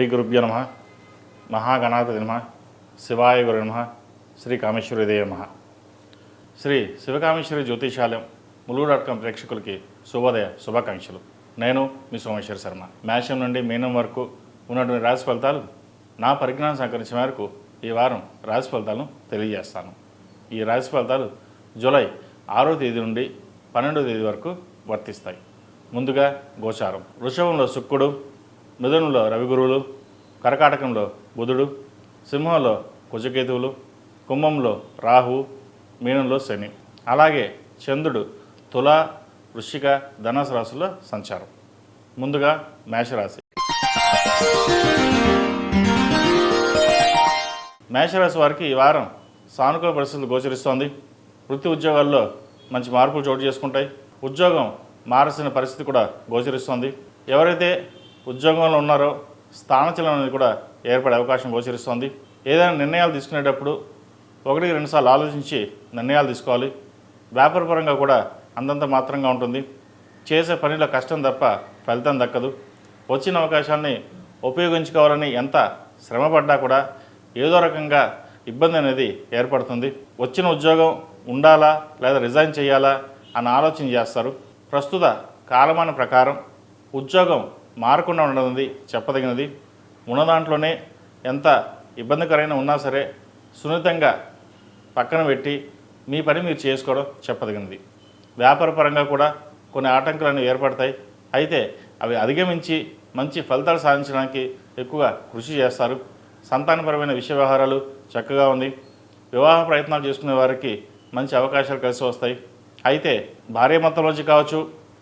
శ్రీ గురుభ్యో నమః. మహాగణాధిపతి నమః. శివాయ గురు నమః. శ్రీ కామేశ్వరీదేవి నమః. శ్రీ శివకామేశ్వరి జ్యోతిషాలయం ములుగు.com ప్రేక్షకులకి శుభోదయ శుభాకాంక్షలు. నేను మీ సోమేశ్వర శర్మ. మేషం నుండి మీనం వరకు ఉన్నటువంటి రాశి ఫలితాలు నా పరిజ్ఞానం సహకరించిన మేరకు ఈ వారం రాశి ఫలితాలను తెలియజేస్తాను. ఈ రాశి ఫలితాలు జూలై 6వ తేదీ నుండి 12వ తేదీ వరకు వర్తిస్తాయి. ముందుగా గోచారం. వృషభంలో శుక్రుడు, మిథునంలో రవిగురువులు, కర్కాటకంలో బుధుడు, సింహంలో కుజకేతువులు, కుంభంలో రాహు, మీనంలో శని. అలాగే చంద్రుడు తుల, వృశ్చిక, ధనుసు రాశుల్లో సంచారం. ముందుగా మేషరాశి. మేషరాశి వారికి ఈ వారం సానుకూల పరిస్థితులు గోచరిస్తోంది. వృత్తి ఉద్యోగాల్లో మంచి మార్పులు చోటు చేసుకుంటాయి. ఉద్యోగం మారాల్సిన పరిస్థితి కూడా గోచరిస్తోంది. ఎవరైతే ఉద్యోగంలో ఉన్నారో స్థానచలనం అనేది కూడా ఏర్పడే అవకాశం గోచరిస్తోంది. ఏదైనా నిర్ణయాలు తీసుకునేటప్పుడు 1-2 సార్లు ఆలోచించి నిర్ణయాలు తీసుకోవాలి. వ్యాపారపరంగా కూడా అంతంత మాత్రంగా ఉంటుంది. చేసే పనిలో కష్టం తప్ప ఫలితం దక్కదు. వచ్చిన అవకాశాన్ని ఉపయోగించుకోవాలని ఎంత శ్రమపడ్డా కూడా ఏదో రకంగా ఇబ్బంది అనేది ఏర్పడుతుంది. వచ్చిన ఉద్యోగం ఉండాలా లేదా రిజైన్ చేయాలా అని ఆలోచన చేస్తారు. ప్రస్తుత కాలమాన ప్రకారం ఉద్యోగం మారకుండా ఉండనుంది చెప్పదగినది. ఉన్న దాంట్లోనే ఎంత ఇబ్బందికరమైన ఉన్నా సరే సున్నితంగా పక్కన పెట్టి మీ పని మీరు చేసుకోవడం చెప్పదగినది. వ్యాపారపరంగా కూడా కొన్ని ఆటంకాలు ఏర్పడతాయి. అయితే అవి అధిగమించి మంచి ఫలితాలు సాధించడానికి ఎక్కువగా కృషి చేస్తారు. సంతానపరమైన విషయ వ్యవహారాలు చక్కగా ఉంది. వివాహ ప్రయత్నాలు చేసుకునే వారికి మంచి అవకాశాలు కలిసి వస్తాయి. అయితే భార్యాభర్తలోంచి కావచ్చు,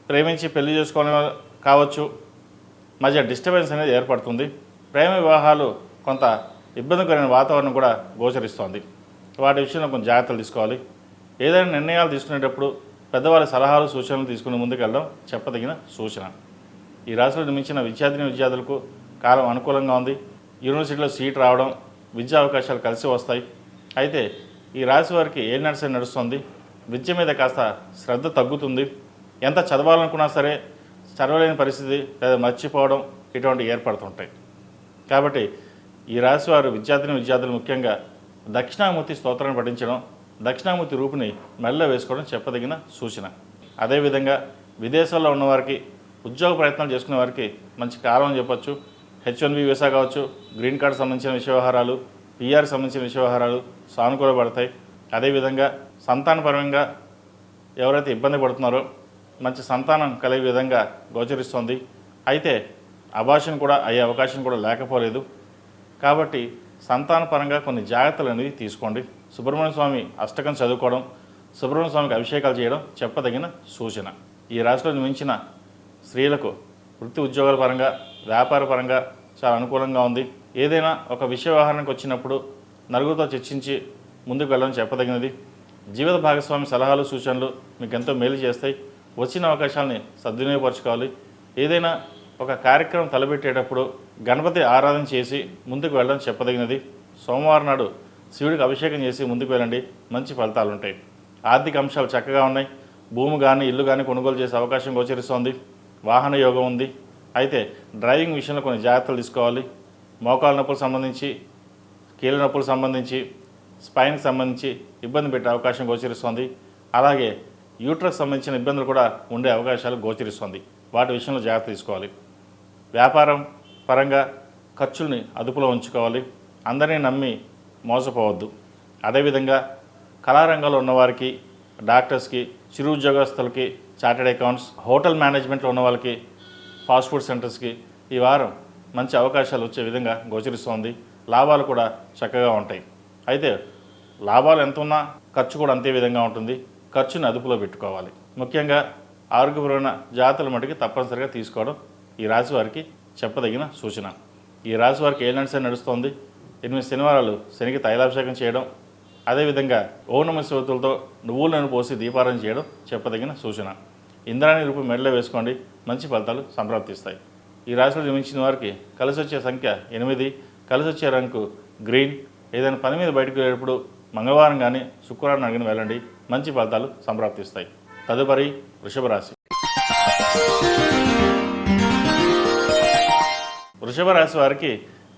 ప్రేమించి పెళ్లి చేసుకోవడం కావచ్చు, మధ్య డిస్టర్బెన్స్ అనేది ఏర్పడుతుంది. ప్రేమ వివాహాలు కొంత ఇబ్బందికరమైన వాతావరణం కూడా గోచరిస్తోంది. వాటి విషయంలో కొంచెం జాగ్రత్తలు తీసుకోవాలి. ఏదైనా నిర్ణయాలు తీసుకునేటప్పుడు పెద్దవారి సలహాలు సూచనలు తీసుకుని ముందుకెళ్ళడం చెప్పదగిన సూచన. ఈ రాశిలో నిర్మించిన విద్యార్థులకు కాలం అనుకూలంగా ఉంది. యూనివర్సిటీలో సీట్ రావడం, విద్యా అవకాశాలు కలిసి వస్తాయి. అయితే ఈ రాశి వారికి ఏ నడుస్తుంది. విద్య మీద కాస్త శ్రద్ధ తగ్గుతుంది. ఎంత చదవాలనుకున్నా సరే చదవలేని పరిస్థితి లేదా మర్చిపోవడం ఇటువంటి ఏర్పడుతుంటాయి. కాబట్టి ఈ రాశి వారు విద్యార్థులు ముఖ్యంగా దక్షిణామూర్తి స్తోత్రాన్ని పఠించడం, దక్షిణామూర్తి రూపుని మెల్ల వేసుకోవడం చెప్పదగిన సూచన. అదేవిధంగా విదేశాల్లో ఉన్నవారికి, ఉద్యోగ ప్రయత్నాలు చేసుకునే వారికి మంచి కాలం అని చెప్పొచ్చు. H1B వీసా కావచ్చు, గ్రీన్ కార్డు సంబంధించిన విషయ వ్యవహారాలు, PR సంబంధించిన విషయ వ్యవహారాలు సానుకూలపడతాయి. అదేవిధంగా సంతానపరంగా ఎవరైతే ఇబ్బంది పడుతున్నారో మంచి సంతానం కలిగే విధంగా గోచరిస్తోంది. అయితే అబార్షన్ కూడా అయ్యే అవకాశం కూడా లేకపోలేదు. కాబట్టి సంతానపరంగా కొన్ని జాగ్రత్తలు అనేవి తీసుకోండి. సుబ్రహ్మణ్య స్వామి అష్టకం చదువుకోవడం, సుబ్రహ్మణ్య స్వామికి అభిషేకాలు చేయడం చెప్పదగిన సూచన. ఈ రాశిలో నిర్మించిన స్త్రీలకు వృత్తి ఉద్యోగాల పరంగా, వ్యాపార పరంగా చాలా అనుకూలంగా ఉంది. ఏదైనా ఒక విషయ వ్యవహారానికి వచ్చినప్పుడు నలుగురితో చర్చించి ముందుకు వెళ్ళడం చెప్పదగినది. జీవిత భాగస్వామి సలహాలు సూచనలు మీకు ఎంతో మేలు చేస్తాయి. వచ్చిన అవకాశాలని సద్వినియోగపరచుకోవాలి. ఏదైనా ఒక కార్యక్రమం తలపెట్టేటప్పుడు గణపతి ఆరాధన చేసి ముందుకు వెళ్ళడం చెప్పదగినది. సోమవారం నాడు శివుడికి అభిషేకం చేసి ముందుకు వెళ్ళండి, మంచి ఫలితాలు ఉంటాయి. ఆర్థిక అంశాలు చక్కగా ఉన్నాయి. భూమి కానీ ఇల్లు కానీ కొనుగోలు చేసే అవకాశం గోచరిస్తోంది. వాహన యోగం ఉంది. అయితే డ్రైవింగ్ విషయంలో కొన్ని జాగ్రత్తలు తీసుకోవాలి. మోకాలు నొప్పులకు సంబంధించి, కీళ్ళ నొప్పులకు సంబంధించి, స్పైన్కి సంబంధించి ఇబ్బంది పెట్టే అవకాశం గోచరిస్తోంది. అలాగే యూట్రస్ సంబంధించిన ఇబ్బందులు కూడా ఉండే అవకాశాలు గోచరిస్తోంది. వాటి విషయంలో జాగ్రత్త తీసుకోవాలి. వ్యాపారం పరంగా ఖర్చుల్ని అదుపులో ఉంచుకోవాలి. అందరినీ నమ్మి మోసపోవద్దు. అదేవిధంగా కళారంగంలో ఉన్నవారికి, డాక్టర్స్కి, చిరు ఉద్యోగస్తులకి, చార్టెడ్ అకౌంట్స్, హోటల్ మేనేజ్మెంట్లో ఉన్న వాళ్ళకి, ఫాస్ట్ ఫుడ్ సెంటర్స్కి ఈ వారం మంచి అవకాశాలు వచ్చే విధంగా గోచరిస్తోంది. లాభాలు కూడా చక్కగా ఉంటాయి. అయితే లాభాలు ఎంత ఉన్నా ఖర్చు కూడా అంతే విధంగా ఉంటుంది. ఖర్చుని అదుపులో పెట్టుకోవాలి. ముఖ్యంగా ఆరోగ్యపరమైన జాగ్రత్తల మటుకు తప్పనిసరిగా తీసుకోవడం ఈ రాశి వారికి చెప్పదగిన సూచన. ఈ రాశి వారికి ఏ నడుస్తోంది. 8 శనివారాలు శనికి తైలాభిషేకం చేయడం, అదేవిధంగా ఓం నమః శివతులతో నువ్వుల నూనె పోసి దీపారాధన చేయడం చెప్పదగిన సూచన. ఇంద్రాణి రూపం మెడలో వేసుకోండి, మంచి ఫలితాలు సంప్రాప్తిస్తాయి. ఈ రాశిలో జన్మించిన వారికి కలిసి వచ్చే సంఖ్య 8, కలిసి వచ్చే రంగు గ్రీన్. ఏదైనా పని మీద బయటకు వెళ్ళేటప్పుడు మంగళవారం కానీ శుక్రవారం అడిగిన వెళ్ళండి, మంచి ఫలితాలు సంప్రాప్తిస్తాయి. తదుపరి వృషభ రాశి. వృషభ రాశి వారికి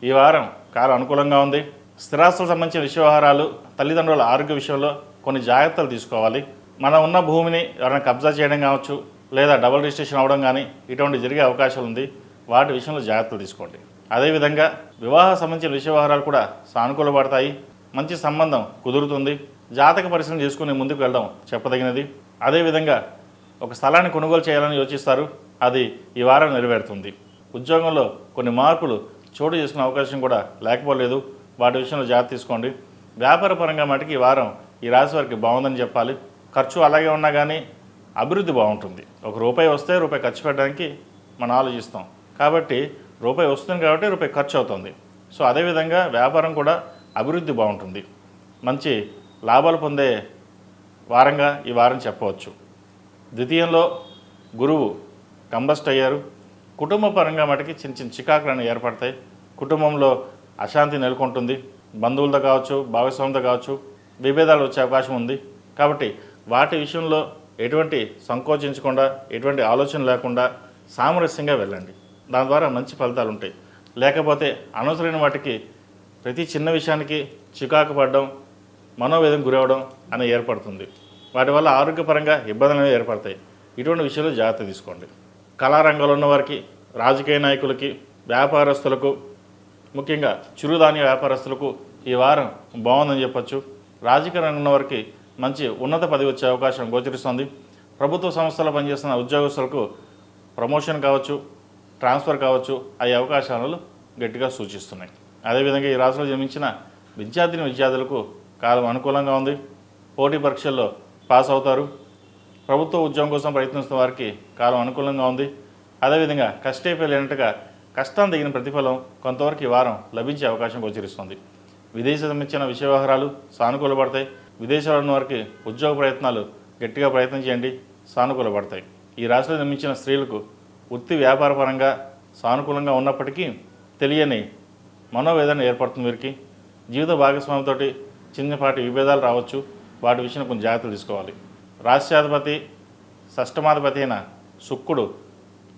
ఈ వారం కాలం అనుకూలంగా ఉంది. స్థిరాస్తులకు సంబంధించిన విషయ వ్యవహారాలు, తల్లిదండ్రుల ఆరోగ్య విషయంలో కొన్ని జాగ్రత్తలు తీసుకోవాలి. మనం ఉన్న భూమిని ఎవరైనా కబ్జా చేయడం కావచ్చు, లేదా డబుల్ రిజిస్ట్రేషన్ అవ్వడం కానీ ఇటువంటి జరిగే అవకాశం ఉంది. వాటి విషయంలో జాగ్రత్తలు తీసుకోండి. అదేవిధంగా వివాహ సంబంధించిన విషయ వ్యవహారాలు కూడా సానుకూలపడతాయి. మంచి సంబంధం కుదురుతుంది. జాతక పరిశీలన చేసుకుని ముందుకు వెళ్ళడం చెప్పదగినది. అదేవిధంగా ఒక స్థలాన్ని కొనుగోలు చేయాలని యోచిస్తారు, అది ఈ వారం నెరవేరుతుంది. ఉద్యోగంలో కొన్ని మార్పులు చోటు చేసుకునే అవకాశం కూడా లేకపోలేదు. వాటి విషయంలో జాగ్రత్త తీసుకోండి. వ్యాపార పరంగా మటుకు ఈ వారం ఈ రాశి వారికి బాగుందని చెప్పాలి. ఖర్చు అలాగే ఉన్నా కానీ అభివృద్ధి బాగుంటుంది. ఒక రూపాయి వస్తే రూపాయి ఖర్చు పెట్టడానికి మనం ఆలోచిస్తాం. కాబట్టి రూపాయి వస్తుంది కాబట్టి రూపాయి ఖర్చు అవుతుంది. సో అదేవిధంగా వ్యాపారం కూడా అభివృద్ధి బాగుంటుంది. మంచి లాభాలు పొందే వారంగా ఈ వారం చెప్పవచ్చు. ద్వితీయంలో గురువు కంబస్ట్ అయ్యారు. కుటుంబ పరంగా మటుకి చిన్న చిన్న చికాకులను ఏర్పడతాయి. కుటుంబంలో అశాంతి నెలకొంటుంది. బంధువులతో కావచ్చు, భాగస్వామితో కావచ్చు విభేదాలు వచ్చే అవకాశం ఉంది. కాబట్టి వాటి విషయంలో ఎటువంటి సంకోచించకుండా, ఎటువంటి ఆలోచన లేకుండా సామరస్యంగా వెళ్ళండి. దాని ద్వారా మంచి ఫలితాలు ఉంటాయి. లేకపోతే అనవసరమైన వాటికి ప్రతి చిన్న విషయానికి చికాకు పడడం, మనోవేదన గురవడం అనేది ఏర్పడుతుంది. వాటి వల్ల ఆరోగ్యపరంగా ఇబ్బందులు అనేవి ఏర్పడతాయి. ఇటువంటి విషయాల్లో జాగ్రత్త తీసుకోండి. కళారంగంలో ఉన్న వారికి, రాజకీయ నాయకులకి, వ్యాపారస్తులకు, ముఖ్యంగా చిరుధాన్య వ్యాపారస్తులకు ఈ వారం బాగుందని చెప్పచ్చు. రాజకీయ రంగంలో ఉన్న వారికి మంచి ఉన్నత పదవి వచ్చే అవకాశం గోచరిస్తుంది. ప్రభుత్వ సంస్థలో పనిచేస్తున్న ఉద్యోగస్తులకు ప్రమోషన్ కావచ్చు, ట్రాన్స్ఫర్ కావచ్చు అయ్యే అవకాశాలు గట్టిగా సూచిస్తున్నాయి. అదేవిధంగా ఈ రాశిలో జన్మించిన విద్యార్థులకు కాలం అనుకూలంగా ఉంది. పోటీ పరీక్షల్లో పాస్ అవుతారు. ప్రభుత్వ ఉద్యోగం కోసం ప్రయత్నిస్తున్న వారికి కాలం అనుకూలంగా ఉంది. అదేవిధంగా కష్టైపోయినట్టుగా కష్టాన్ని తగిన ప్రతిఫలం కొంతవరకు ఈ వారం లభించే అవకాశం గోచరిస్తుంది. విదేశీ సంబంధించిన విషయ వ్యవహారాలు సానుకూలపడతాయి. విదేశాల్లో ఉన్న వారికి ఉద్యోగ ప్రయత్నాలు గట్టిగా ప్రయత్నం చేయండి, సానుకూలపడతాయి. ఈ రాశిలో జన్మించిన స్త్రీలకు వృత్తి వ్యాపార పరంగా సానుకూలంగా ఉన్నప్పటికీ తెలియని మనోవేదన ఏర్పడుతుంది. వీరికి జీవిత భాగస్వామితో చిన్నపాటి విభేదాలు రావచ్చు. వాటి విషయంలో కొంచెం జాగ్రత్తలు తీసుకోవాలి. రాష్ట్రాధిపతి షష్టమాధిపతి అయిన శుక్రుడు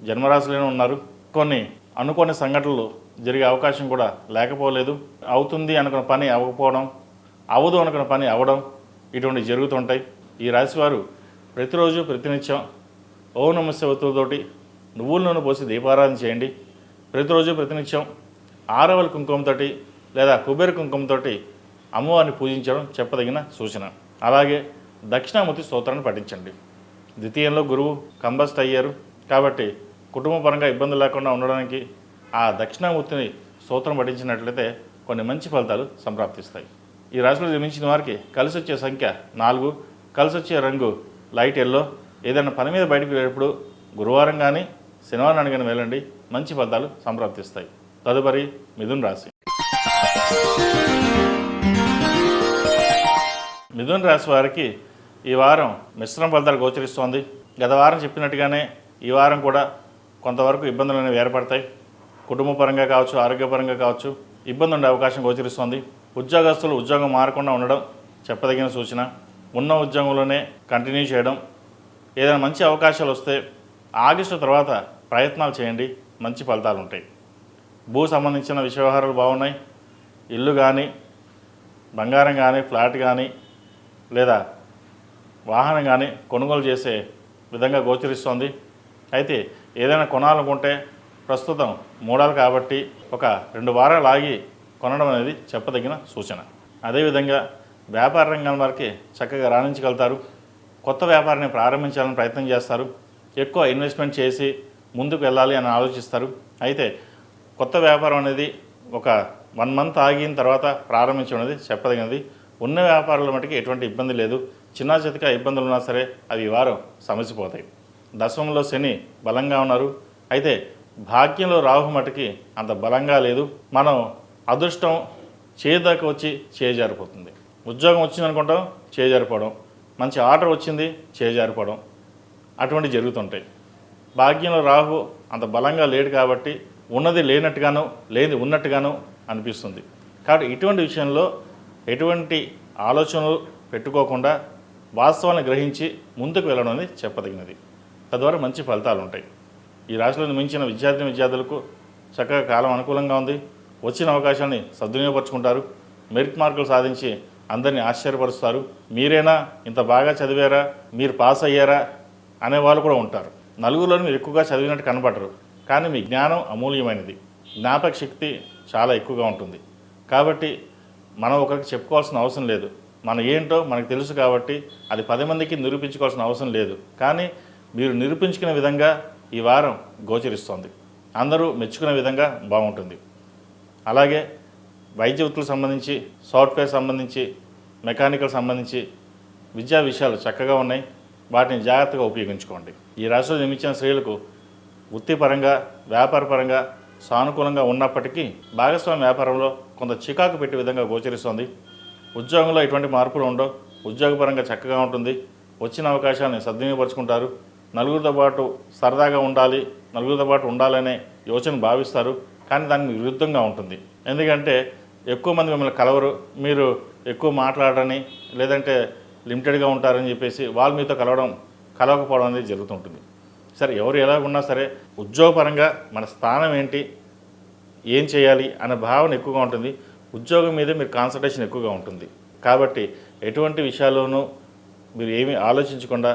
జన్మరాశిలోనే ఉన్నారు. కొన్ని అనుకోని సంఘటనలు జరిగే అవకాశం కూడా లేకపోలేదు. అవుతుంది అనుకున్న పని అవ్వకపోవడం, అవదు అనుకున్న పని అవ్వడం ఇటువంటివి జరుగుతుంటాయి. ఈ రాశివారు ప్రతిరోజు ప్రతినిత్యం ఓం నమః శివాయతోటి నువ్వుల నూనె పోసి దీపారాధన చేయండి. ప్రతిరోజు ప్రతినిత్యం ఆరవల కుంకుమతో లేదా కుబేర కుంకుమతో అమ్మవారిని పూజించడం చెప్పదగిన సూచన. అలాగే దక్షిణామూర్తి స్తోత్రాన్ని పఠించండి. ద్వితీయంలో గురువు కంబస్ట్ అయ్యారు కాబట్టి కుటుంబ పరంగా ఇబ్బంది లేకుండా ఉండడానికి ఆ దక్షిణామూర్తిని స్తోత్రం పఠించినట్లయితే కొన్ని మంచి ఫలితాలు సంప్రాప్తిస్తాయి. ఈ రాశిలో జన్మించిన వారికి కలిసి వచ్చే సంఖ్య 4, కలిసి వచ్చే రంగు లైట్ ఎల్లో. ఏదైనా పని మీద బయటకు వెళ్ళేటప్పుడు గురువారం కానీ శనివారం కానీ వెళ్ళండి, మంచి ఫలితాలు సంప్రాప్తిస్తాయి. తదుపరి మిథున రాశి. మిథున రాశి వారికి ఈ వారం మిశ్రమ ఫలితాలు గోచరిస్తోంది. గత వారం చెప్పినట్టుగానే ఈ వారం కూడా కొంతవరకు ఇబ్బందులు అనేవి ఏర్పడతాయి. కుటుంబ పరంగా కావచ్చు, ఆరోగ్యపరంగా కావచ్చు ఇబ్బంది ఉండే అవకాశం గోచరిస్తోంది. ఉద్యోగస్తులు ఉద్యోగం మారకుండా ఉండడం చెప్పదగిన సూచన. ఉన్న ఉద్యోగంలోనే కంటిన్యూ చేయడం. ఏదైనా మంచి అవకాశాలు వస్తే ఆగస్టు తర్వాత ప్రయత్నాలు చేయండి, మంచి ఫలితాలు ఉంటాయి. భూ సంబంధించిన విషయ వ్యవహారాలు బాగున్నాయి. ఇల్లు కానీ, బంగారం కానీ, ఫ్లాట్ కానీ లేదా వాహనం కానీ కొనుగోలు చేసే విధంగా గోచరిస్తోంది. అయితే ఏదైనా కొనాలనుకుంటే ప్రస్తుతం మూడాలు కాబట్టి ఒక 2 వారాలు ఆగి కొనడం అనేది చెప్పదగిన సూచన. అదేవిధంగా వ్యాపార రంగం వారికి చక్కగా రాణించగలుగుతారు. కొత్త వ్యాపారాన్ని ప్రారంభించాలని ప్రయత్నం చేస్తారు. ఎక్కువ ఇన్వెస్ట్మెంట్ చేసి ముందుకు వెళ్ళాలి అని ఆలోచిస్తారు. అయితే కొత్త వ్యాపారం అనేది ఒక 1 మంత్ ఆగిన తర్వాత ప్రారంభించడం అనేది చెప్పదగినది. ఉన్న వ్యాపారాల మటుకు ఎటువంటి ఇబ్బంది లేదు. చిన్న చితక ఇబ్బందులు ఉన్నా సరే అవి ఈ వారం సమసిపోతాయి. దశమంలో శని బలంగా ఉన్నారు. అయితే భాగ్యంలో రాహు మటుకి అంత బలంగా లేదు. మనం అదృష్టం చేదాకా వచ్చి చేజారిపోతుంది. ఉద్యోగం వచ్చింది అనుకుంటాం, చేజారిపోవడం. మంచి ఆర్డర్ వచ్చింది, చేజారిపోవడం అటువంటివి జరుగుతుంటాయి. భాగ్యంలో రాహు అంత బలంగా లేడు కాబట్టి ఉన్నది లేనట్టుగానో, లేనిది ఉన్నట్టుగానో అనిపిస్తుంది. కాబట్టి ఇటువంటి విషయంలో ఎటువంటి ఆలోచనలు పెట్టుకోకుండా వాస్తవాన్ని గ్రహించి ముందుకు వెళ్ళడం అనేది చెప్పదగినది. తద్వారా మంచి ఫలితాలు ఉంటాయి. ఈ రాశిలో మించిన విద్యార్థులకు చక్కగా కాలం అనుకూలంగా ఉంది. వచ్చిన అవకాశాన్ని సద్వినియోగపరుచుకుంటారు. మెరిట్ మార్కులు సాధించి అందరినీ ఆశ్చర్యపరుస్తారు. మీరేనా ఇంత బాగా చదివారా, మీరు పాస్ అయ్యారా అనేవాళ్ళు కూడా ఉంటారు. నలుగురిలో మీరు ఎక్కువగా చదివినట్టు కనబడరు, కానీ మీ జ్ఞానం అమూల్యమైనది. జ్ఞాపక శక్తి చాలా ఎక్కువగా ఉంటుంది. కాబట్టి మనం ఒకరికి చెప్పుకోవాల్సిన అవసరం లేదు. మనం ఏంటో మనకు తెలుసు కాబట్టి అది 10 మందికి నిరూపించుకోవాల్సిన అవసరం లేదు. కానీ మీరు నిరూపించుకునే విధంగా ఈ వారం గోచరిస్తోంది. అందరూ మెచ్చుకునే విధంగా బాగుంటుంది. అలాగే వైద్య వృత్తులకు సంబంధించి, సాఫ్ట్వేర్ సంబంధించి, మెకానికల్ సంబంధించి విద్యా విషయాలు చక్కగా ఉన్నాయి. వాటిని జాగ్రత్తగా ఉపయోగించుకోండి. ఈ రాశిలో జన్మించిన స్త్రీలకు వృత్తిపరంగా, వ్యాపారపరంగా సానుకూలంగా ఉన్నప్పటికీ భాగస్వామి వ్యాపారంలో కొంత చికాకు పెట్టే విధంగా గోచరిస్తోంది. ఉద్యోగంలో ఎటువంటి మార్పులు ఉండవు. ఉద్యోగపరంగా చక్కగా ఉంటుంది. వచ్చిన అవకాశాన్ని సద్వినియోగపరుచుకుంటారు. నలుగురితో పాటు సరదాగా ఉండాలి, నలుగురితో పాటు ఉండాలనే యోచన భావిస్తారు. కానీ దానికి విరుద్ధంగా ఉంటుంది. ఎందుకంటే ఎక్కువ మంది మిమ్మల్ని కలవరు, మీరు ఎక్కువ మాట్లాడరని, లేదంటే లిమిటెడ్గా ఉంటారని చెప్పేసి వాళ్ళు మీతో కలవకపోవడం అనేది జరుగుతుంటుంది. సరే, ఎవరు ఎలా ఉన్నా సరే ఉద్యోగపరంగా మన స్థానం ఏంటి, ఏం చేయాలి అనే భావన ఎక్కువగా ఉంటుంది. ఉద్యోగం మీద మీరు కాన్సన్ట్రేషన్ ఎక్కువగా ఉంటుంది. కాబట్టి ఎటువంటి విషయాల్లోనూ మీరు ఏమీ ఆలోచించకుండా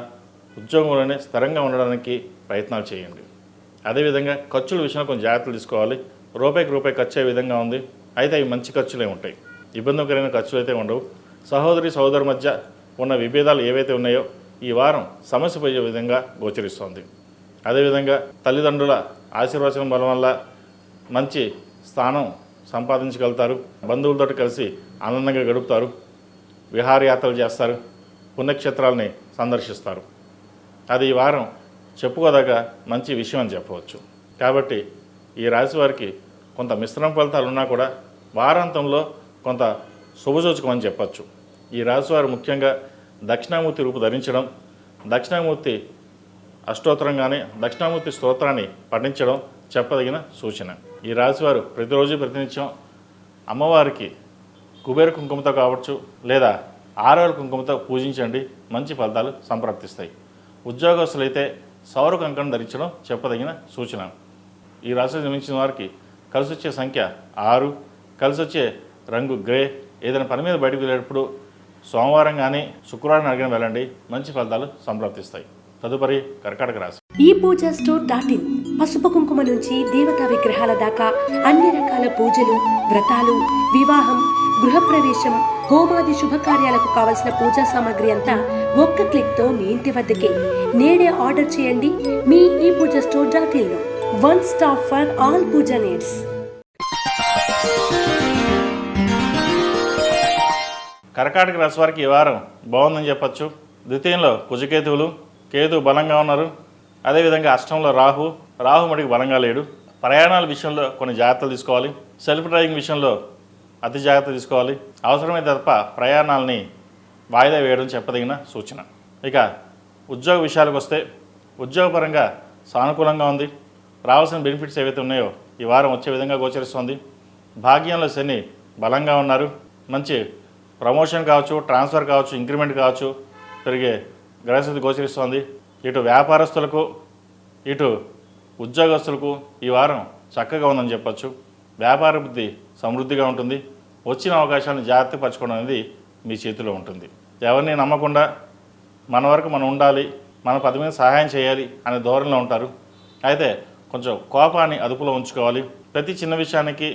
ఉద్యోగంలోనే స్థిరంగా ఉండడానికి ప్రయత్నాలు చేయండి. అదేవిధంగా ఖర్చుల విషయంలో కొంచెం జాగ్రత్తలు తీసుకోవాలి. రూపాయికి రూపాయి ఖర్చు అయ్యే విధంగా ఉంది. అయితే అవి మంచి ఖర్చులే ఉంటాయి, ఇబ్బందికరమైన ఖర్చులు అయితే ఉండవు. సహోదరు మధ్య ఉన్న విభేదాలు ఏవైతే ఉన్నాయో ఈ వారం సమస్య పోయే విధంగా గోచరిస్తోంది. అదేవిధంగా తల్లిదండ్రుల ఆశీర్వచనం బలం వల్ల మంచి స్థానం సంపాదించగలుగుతారు. బంధువులతో కలిసి ఆనందంగా గడుపుతారు. విహారయాత్రలు చేస్తారు. పుణ్యక్షేత్రాలని సందర్శిస్తారు. అది ఈ వారం చెప్పుకోదగ్గ మంచి విషయం అని చెప్పవచ్చు. కాబట్టి ఈ రాశి వారికి కొంత మిశ్రమ ఫలితాలు ఉన్నా కూడా వారాంతంలో కొంత శుభసూచకం అని చెప్పచ్చు. ఈ రాశి వారు ముఖ్యంగా దక్షిణామూర్తి రూపు ధరించడం, దక్షిణామూర్తి అష్టోత్తరం కానీ దక్షిణామూర్తి స్తోత్రాన్ని పఠించడం చెప్పదగిన సూచన. ఈ రాశివారు ప్రతిరోజు ప్రతినిత్యం అమ్మవారికి కుబేర కుంకుమతో కావచ్చు, లేదా ఆరవెల కుంకుమతో పూజించండి. మంచి ఫలితాలు సంప్రాప్తిస్తాయి. ఉద్యోగస్తులైతే సౌర కంకణం ధరించడం చెప్పదగిన సూచన. ఈ రాశిలో జన్మించిన వారికి కలిసి వచ్చే సంఖ్య 6, కలిసి వచ్చే రంగు గ్రే. ఏదైనా పని మీద బయటకు వెళ్ళేటప్పుడు సోమవారం కానీ శుక్రవారం అడిగిన వెళ్ళండి. మంచి ఫలితాలు సంప్రాప్తిస్తాయి. తదుపరి కర్కాటక రాశి. ఈ పూజా స్టోర్.in పసుపు కుంకుమ నుంచి దేవతా విగ్రహాల దాకా అన్ని రకాల పూజలు, వ్రతాలు, వివాహం, గృహప్రవేశం, హోమాది శుభకార్యాలకు కావలసిన పూజా సామాగ్రి అంతా ఒక్క క్లిక్తో మీ ఇంటి వద్దకే. నేడే ఆర్డర్ చేయండి మీ ఈ పూజా స్టోర్.in లో. One stop for all puja needs. కర్కాటక రాశి వారికి ఈ వారం బాగుందని చెప్పచ్చు. ద్వితీయంలో కుజకేతువులు, కేతు బలంగా ఉన్నారు. అదేవిధంగా అష్టంలో రాహు మడికి బలంగా లేడు. ప్రయాణాల విషయంలో కొన్ని జాగ్రత్తలు తీసుకోవాలి. సెల్ఫ్ డ్రైవింగ్ విషయంలో అతి జాగ్రత్త తీసుకోవాలి. అవసరమైతే తప్ప ప్రయాణాలని వాయిదా వేయడం చెప్పదగిన సూచన. ఇక ఉద్యోగ విషయాలకు వస్తే ఉద్యోగపరంగా సానుకూలంగా ఉంది. రావాల్సిన బెనిఫిట్స్ ఏవైతే ఉన్నాయో ఈ వారం వచ్చే విధంగా గోచరిస్తుంది. భాగ్యంలో శని బలంగా ఉన్నారు. మంచి ప్రమోషన్ కావచ్చు, ట్రాన్స్ఫర్ కావచ్చు, ఇంక్రిమెంట్ కావచ్చు పెరిగే గ్రహస్థితి గోచరిస్తోంది. ఇటు వ్యాపారస్తులకు ఇటు ఉద్యోగస్తులకు ఈ వారం చక్కగా ఉందని చెప్పచ్చు. వ్యాపార బుద్ధి సమృద్ధిగా ఉంటుంది. వచ్చిన అవకాశాలను జాగ్రత్త పరచుకోవడం అనేది మీ చేతిలో ఉంటుంది. ఎవరిని నమ్మకుండా మన వరకు మనం ఉండాలి, మన 10 మంది సహాయం చేయాలి అనే ధోరణిలో ఉంటారు. అయితే కొంచెం కోపాన్ని అదుపులో ఉంచుకోవాలి. ప్రతి చిన్న విషయానికి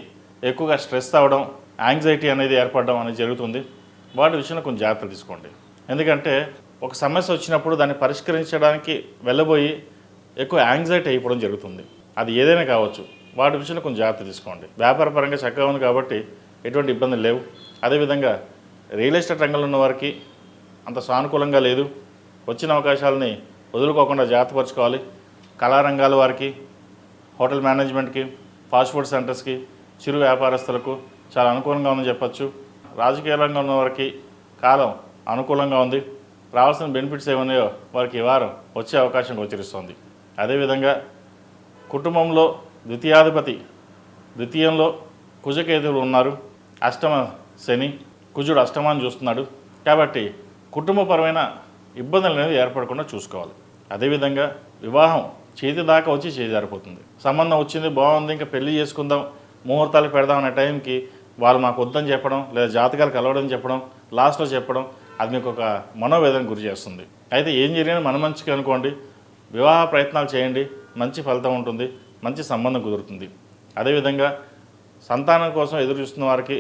ఎక్కువగా స్ట్రెస్ అవ్వడం, యాంగ్జైటీ అనేది ఏర్పడడం అనేది జరుగుతుంది. వాటి విషయంలో కొంచెం జాగ్రత్తలు తీసుకోండి. ఎందుకంటే ఒక సమస్య వచ్చినప్పుడు దాన్ని పరిష్కరించడానికి వెళ్ళబోయి ఎక్కువ యాంగ్జైటీ అయిపోవడం జరుగుతుంది. అది ఏదైనా కావచ్చు. వాటి విషయంలో కొంచెం జాగ్రత్త తీసుకోండి. వ్యాపారపరంగా చక్కగా ఉంది కాబట్టి ఎటువంటి ఇబ్బందులు లేవు. అదేవిధంగా రియల్ ఎస్టేట్ రంగంలో ఉన్న వారికి అంత సానుకూలంగా లేదు. వచ్చిన అవకాశాలని వదులుకోకుండా జాగ్రత్తపరచుకోవాలి. కళారంగాల వారికి, హోటల్ మేనేజ్మెంట్కి, ఫాస్ట్ ఫుడ్ సెంటర్స్కి, చిరు వ్యాపారస్తులకు చాలా అనుకూలంగా ఉందని చెప్పచ్చు. రాజకీయ రంగంలో ఉన్న వారికి కాలం అనుకూలంగా ఉంది. రావాల్సిన బెనిఫిట్స్ ఏమున్నాయో వారికి ఈ వారం వచ్చే అవకాశం గోచరిస్తోంది. అదేవిధంగా కుటుంబంలో ద్వితీయంలో కుజకేతువులు ఉన్నారు. అష్టమ శని, కుజుడు అష్టమాన్ని చూస్తున్నాడు. కాబట్టి కుటుంబపరమైన ఇబ్బందులు అనేది ఏర్పడకుండా చూసుకోవాలి. అదేవిధంగా వివాహం చేతి దాకా వచ్చి చేజారిపోతుంది. సంబంధం వచ్చింది, బాగుంది, ఇంకా పెళ్లి చేసుకుందాం, ముహూర్తాలు పెడదాం అనే టైంకి వాళ్ళు మాకు వద్దని చెప్పడం, లేదా జాతకాలు కలవడం చెప్పడం, లాస్ట్లో చెప్పడం, అది మీకు ఒక మనోవేదన గురి చేస్తుంది. అయితే ఏం జరిగినా మన మంచికి అనుకోండి, వివాహ ప్రయత్నాలు చేయండి, మంచి ఫలితం ఉంటుంది, మంచి సంబంధం కుదురుతుంది. అదేవిధంగా సంతానం కోసం ఎదురు చూస్తున్న వారికి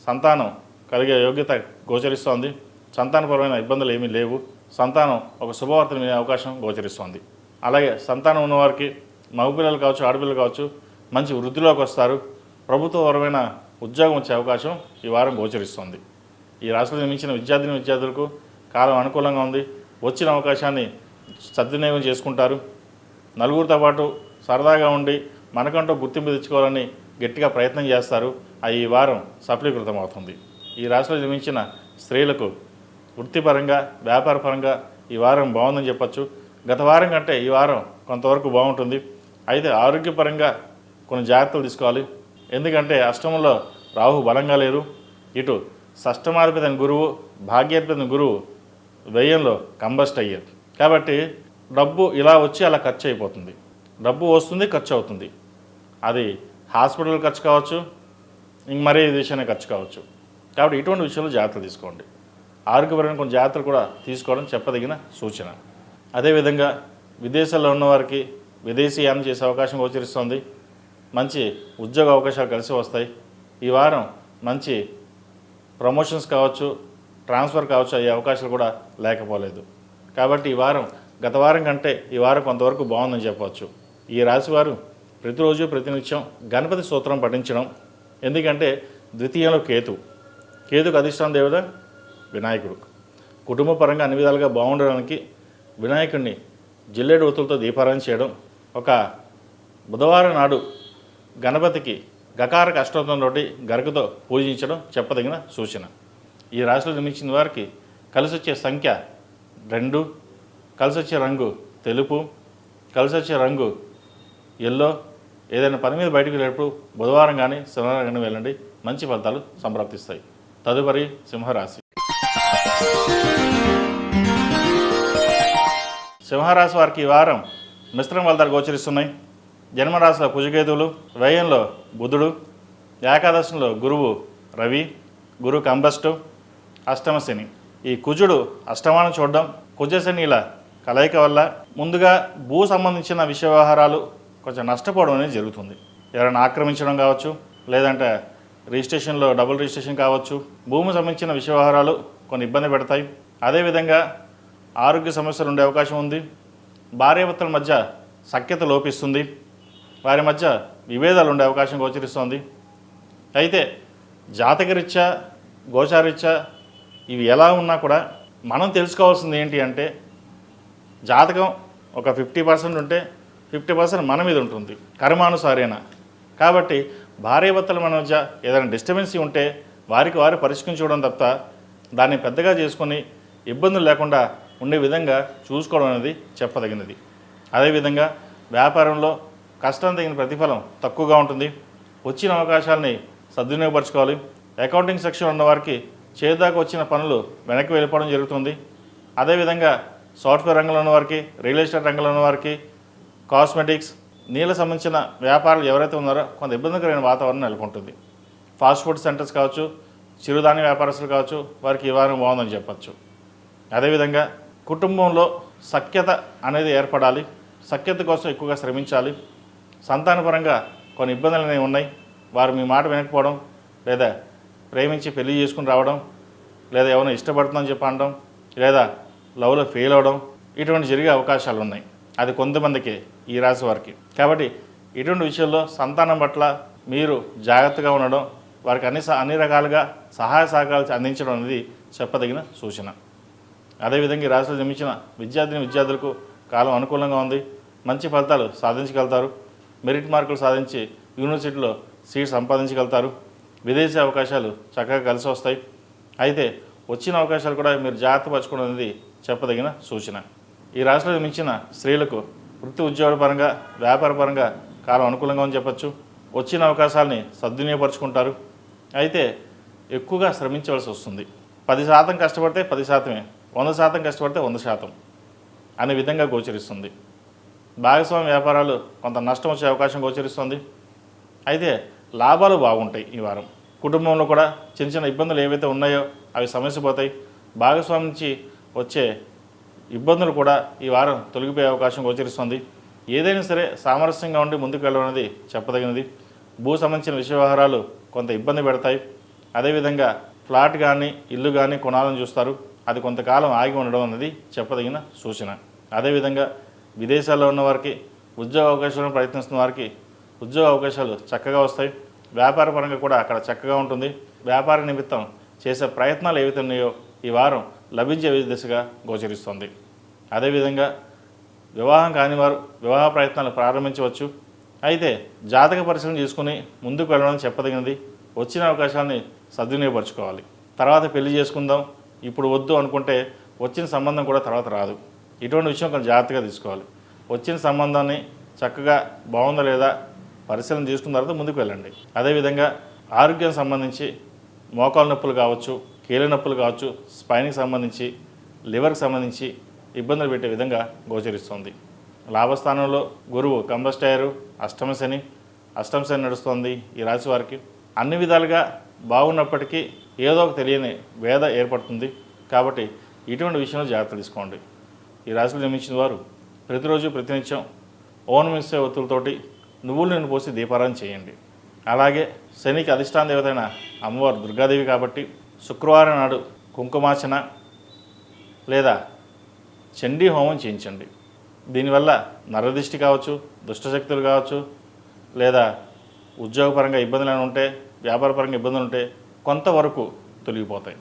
సంతానం కలిగే యోగ్యత గోచరిస్తోంది. సంతానపరమైన ఇబ్బందులు ఏమీ లేవు. సంతానం ఒక శుభవార్తను వినే అవకాశం గోచరిస్తోంది. అలాగే సంతానం ఉన్నవారికి మగపిల్లలు కావచ్చు, ఆడపిల్లలు కావచ్చు, మంచి వృద్ధిలోకి వస్తారు. ప్రభుత్వపరమైన ఉద్యోగం వచ్చే అవకాశం ఈ వారం గోచరిస్తోంది. ఈ రాశిలో జన్మించిన విద్యార్థులకు కాలం అనుకూలంగా ఉంది. వచ్చిన అవకాశాన్ని సద్వినియోగం చేసుకుంటారు. నలుగురితో పాటు సరదాగా ఉండి మనకంటూ గుర్తింపు తెచ్చుకోవాలని గట్టిగా ప్రయత్నం చేస్తారు. ఈ వారం సఫలీకృతం అవుతుంది. ఈ రాశిలో జన్మించిన స్త్రీలకు వృత్తిపరంగా, వ్యాపారపరంగా ఈ వారం బాగుందని చెప్పచ్చు. గత వారం కంటే ఈ వారం కొంతవరకు బాగుంటుంది. అయితే ఆరోగ్యపరంగా కొన్ని జాగ్రత్తలు తీసుకోవాలి. ఎందుకంటే అష్టమంలో రాహు బలంగా లేరు. ఇటు షష్టమాధిపతి గురువు, భాగ్యాధిపతి గురువు వ్యయంలో కంబస్ట్ అయ్యారు. కాబట్టి డబ్బు ఇలా వచ్చి అలా ఖర్చు అయిపోతుంది. డబ్బు వస్తుంది, ఖర్చు అవుతుంది. అది హాస్పిటల్ ఖర్చు కావచ్చు, ఇంక మరే విషయాన్ని ఖర్చు కావచ్చు. కాబట్టి ఇటువంటి విషయంలో జాగ్రత్తలు తీసుకోండి. ఆరోగ్యపరమైన కొన్ని జాగ్రత్తలు కూడా తీసుకోవడం చెప్పదగిన సూచన. అదేవిధంగా విదేశాల్లో ఉన్నవారికి విదేశీయానం చేసే అవకాశం గోచరిస్తుంది. మంచి ఉద్యోగ అవకాశాలు కలిసి వస్తాయి. ఈ వారం మంచి ప్రమోషన్స్ కావచ్చు, ట్రాన్స్ఫర్ కావచ్చు అయ్యే అవకాశాలు కూడా లేకపోలేదు. కాబట్టి ఈ వారం గత వారం కంటే ఈ వారం కొంతవరకు బాగుందని చెప్పవచ్చు. ఈ రాశివారు ప్రతిరోజు ప్రతినిత్యం గణపతి స్తోత్రం పఠించడం. ఎందుకంటే ద్వితీయంలో కేతుకు అధిష్టాన దేవత వినాయకుడు. కుటుంబ పరంగా అన్ని విధాలుగా బాగుండడానికి వినాయకుడిని జిల్లేడు ఒత్తులతో దీపారాధన చేయడం, ఒక బుధవారం నాడు గణపతికి గకారక అష్టోత్తరంతోటి గరకతో పూజించడం చెప్పదగిన సూచన. ఈ రాశిలో జన్మించిన వారికి కలిసి వచ్చే సంఖ్య 2, కలిసి వచ్చే రంగు తెలుపు, కలిసి వచ్చే రంగు ఎల్లో. ఏదైనా పని మీద బయటకు వెళ్ళేటప్పుడు బుధవారం కానీ శనివారం కానీ వెళ్ళండి, మంచి ఫలితాలు సంప్రాప్తిస్తాయి. తదుపరి సింహరాశి. సింహరాశి వారికి ఈ వారం మిశ్రమ ఫలితాలు గోచరిస్తున్నాయి. జన్మరాశిలో కుజకేతువులు, వ్యయంలో బుధుడు, ఏకాదశంలో గురువు రవి, గురు కంబస్టు, అష్టమ శని. ఈ కుజుడు అష్టమాన్ని చూడడం, కుజశనిల కలయిక వల్ల ముందుగా భూ సంబంధించిన విషయ వ్యవహారాలు కొంచెం నష్టపోవడం అనేది జరుగుతుంది. ఎవరైనా ఆక్రమించడం కావచ్చు, లేదంటే రిజిస్ట్రేషన్లో డబుల్ రిజిస్ట్రేషన్ కావచ్చు, భూమి సంబంధించిన విషయ వ్యవహారాలు కొన్ని ఇబ్బంది పెడతాయి. అదేవిధంగా ఆరోగ్య సమస్యలు ఉండే అవకాశం ఉంది. భార్యాభర్తల మధ్య సఖ్యత లోపిస్తుంది. వారి మధ్య విభేదాలు ఉండే అవకాశం గోచరిస్తోంది. అయితే జాతకరీత్యా, గోచారీత్యా ఇవి ఎలా ఉన్నా కూడా మనం తెలుసుకోవాల్సింది ఏంటి అంటే, జాతకం ఒక 50% ఉంటే 50% మన మీద ఉంటుంది, కర్మానుసారేన. కాబట్టి భార్యాభర్తల మన మధ్య ఏదైనా డిస్టర్బెన్సీ ఉంటే వారికి వారు పరిష్కరించుకోవడం తప్ప దాన్ని పెద్దగా చేసుకొని ఇబ్బందులు లేకుండా ఉండే విధంగా చూసుకోవడం అనేది చెప్పదగినది. అదేవిధంగా వ్యాపారంలో కష్టం తగిన ప్రతిఫలం తక్కువగా ఉంటుంది. వచ్చిన అవకాశాలని సద్వినియోగపరచుకోవాలి. అకౌంటింగ్ సెక్షన్ ఉన్నవారికి చేదాకా వచ్చిన పనులు వెనక్కి వెళ్ళిపోవడం జరుగుతుంది. అదేవిధంగా సాఫ్ట్వేర్ రంగంలో ఉన్నవారికి, రియల్ ఎస్టేట్ రంగంలో ఉన్నవారికి, కాస్మెటిక్స్, నీళ్ళ సంబంధించిన వ్యాపారాలు ఎవరైతే ఉన్నారో కొంత ఇబ్బందికరమైన వాతావరణం నెలకొంటుంది. ఫాస్ట్ ఫుడ్ సెంటర్స్ కావచ్చు, చిరుధాన్య వ్యాపారస్తులు కావచ్చు, వారికి ఈ వారం బాగుందని చెప్పచ్చు. అదేవిధంగా కుటుంబంలో సఖ్యత అనేది ఏర్పడాలి. సఖ్యత కోసం ఎక్కువగా శ్రమించాలి. సంతానపరంగా కొన్ని ఇబ్బందులు అనేవి ఉన్నాయి. వారు మీ మాట వినకపోవడం, లేదా ప్రేమించి పెళ్లి చేసుకుని రావడం, లేదా ఎవరైనా ఇష్టపడుతుందని చెప్పి అనడం, లేదా లవ్లో ఫెయిల్ అవ్వడం, ఇటువంటి జరిగే అవకాశాలు ఉన్నాయి. అది కొంతమందికి ఈ రాశి వారికి. కాబట్టి ఇటువంటి విషయంలో సంతానం పట్ల మీరు జాగ్రత్తగా ఉండడం, వారికి అన్ని రకాలుగా సహాయ సహకారాలు అందించడం అనేది చెప్పదగిన సూచన. అదేవిధంగా ఈ రాశిలో జన్మించిన విద్యార్థులకు కాలం అనుకూలంగా ఉంది. మంచి ఫలితాలు సాధించగలుగుతారు. మెరిట్ మార్కులు సాధించి యూనివర్సిటీలో సీట్ సంపాదించగలుగుతారు. విదేశీ అవకాశాలు చక్కగా కలిసి వస్తాయి. అయితే వచ్చిన అవకాశాలు కూడా మీరు జాగ్రత్త పరచుకోవడం అనేది చెప్పదగిన సూచన. ఈ రాశిలో జన్మించిన స్త్రీలకు వృత్తి ఉద్యోగపరంగా, వ్యాపారపరంగా కాలం అనుకూలంగా అని చెప్పచ్చు. వచ్చిన అవకాశాలని సద్వినియోగపరుచుకుంటారు. అయితే ఎక్కువగా శ్రమించవలసి వస్తుంది. 10% కష్టపడితే 10%, 100% కష్టపడితే 100% అనే విధంగా గోచరిస్తుంది. భాగస్వామ్య వ్యాపారాలు కొంత నష్టం వచ్చే అవకాశం గోచరిస్తుంది. అయితే లాభాలు బాగుంటాయి ఈ వారం. కుటుంబంలో కూడా చిన్న చిన్న ఇబ్బందులు ఏవైతే ఉన్నాయో అవి సమస్యపోతాయి. భాగస్వామి నుంచి వచ్చే ఇబ్బందులు కూడా ఈ వారం తొలగిపోయే అవకాశం గోచరిస్తుంది. ఏదైనా సరే సామరస్యంగా ఉండి ముందుకు వెళ్ళడం అనేది చెప్పదగినది. భూ సంబంధించిన విషయ వ్యవహారాలు కొంత ఇబ్బంది పెడతాయి. అదేవిధంగా ఫ్లాట్ కానీ ఇల్లు కానీ కొనాలని చూస్తారు. అది కొంతకాలం ఆగి ఉండడం అనేది చెప్పదగిన సూచన. అదేవిధంగా విదేశాల్లో ఉన్న వారికి ఉద్యోగ అవకాశాలను ప్రయత్నిస్తున్న వారికి ఉద్యోగ అవకాశాలు చక్కగా వస్తాయి. వ్యాపార పరంగా కూడా అక్కడ చక్కగా ఉంటుంది. వ్యాపార నిమిత్తం చేసే ప్రయత్నాలు ఏవైతే ఉన్నాయో ఈ వారం లభించే దిశగా గోచరిస్తుంది. అదేవిధంగా వివాహం కాని వారు వివాహ ప్రయత్నాలు ప్రారంభించవచ్చు. అయితే జాతక పరిశీలన చేసుకుని ముందుకు వెళ్ళడం చెప్పదగినది. వచ్చిన అవకాశాన్ని సద్వినియోగపరచుకోవాలి. తర్వాత పెళ్లి చేసుకుందాం ఇప్పుడు వద్దు అనుకుంటే వచ్చిన సంబంధం కూడా తర్వాత రాదు. ఇటువంటి విషయం కొంచెం జాగ్రత్తగా తీసుకోవాలి. వచ్చిన సంబంధాన్ని చక్కగా బాగుందా లేదా పరిశీలన చేసుకున్న తర్వాత ముందుకు వెళ్ళండి. అదేవిధంగా ఆరోగ్యం సంబంధించి మోకాలు నొప్పులు కావచ్చు, కీళ్ళ నొప్పులు కావచ్చు, స్పైన్కి సంబంధించి లివర్కి సంబంధించి ఇబ్బందులు పెట్టే విధంగా గోచరిస్తుంది. లాభస్థానంలో గురువు కంబస్ట్ అయ్యారు. అష్టమ శని నడుస్తుంది ఈ రాశి వారికి. అన్ని విధాలుగా బాగున్నప్పటికీ ఏదో ఒక తెలియని వేద ఏర్పడుతుంది. కాబట్టి ఇటువంటి విషయంలో జాగ్రత్త తీసుకోండి. ఈ రాశిలో జన్మించిన వారు ప్రతిరోజు ప్రతినిత్యం ఓం మిస్సే ఒత్తులతోటి నువ్వుల నూనె పోసి దీపారాధన చేయండి. అలాగే శనికి అధిష్టాన దేవతైన అమ్మవారు దుర్గాదేవి కాబట్టి శుక్రవారం నాడు కుంకుమార్చన లేదా చండీ హోమం చేయించండి. దీనివల్ల నరదిష్టి కావచ్చు, దుష్టశక్తులు కావచ్చు, లేదా ఉద్యోగపరంగా ఇబ్బందులు ఏమైనా ఉంటే, వ్యాపారపరంగా ఇబ్బందులు ఉంటే కొంతవరకు తొలగిపోతాయి.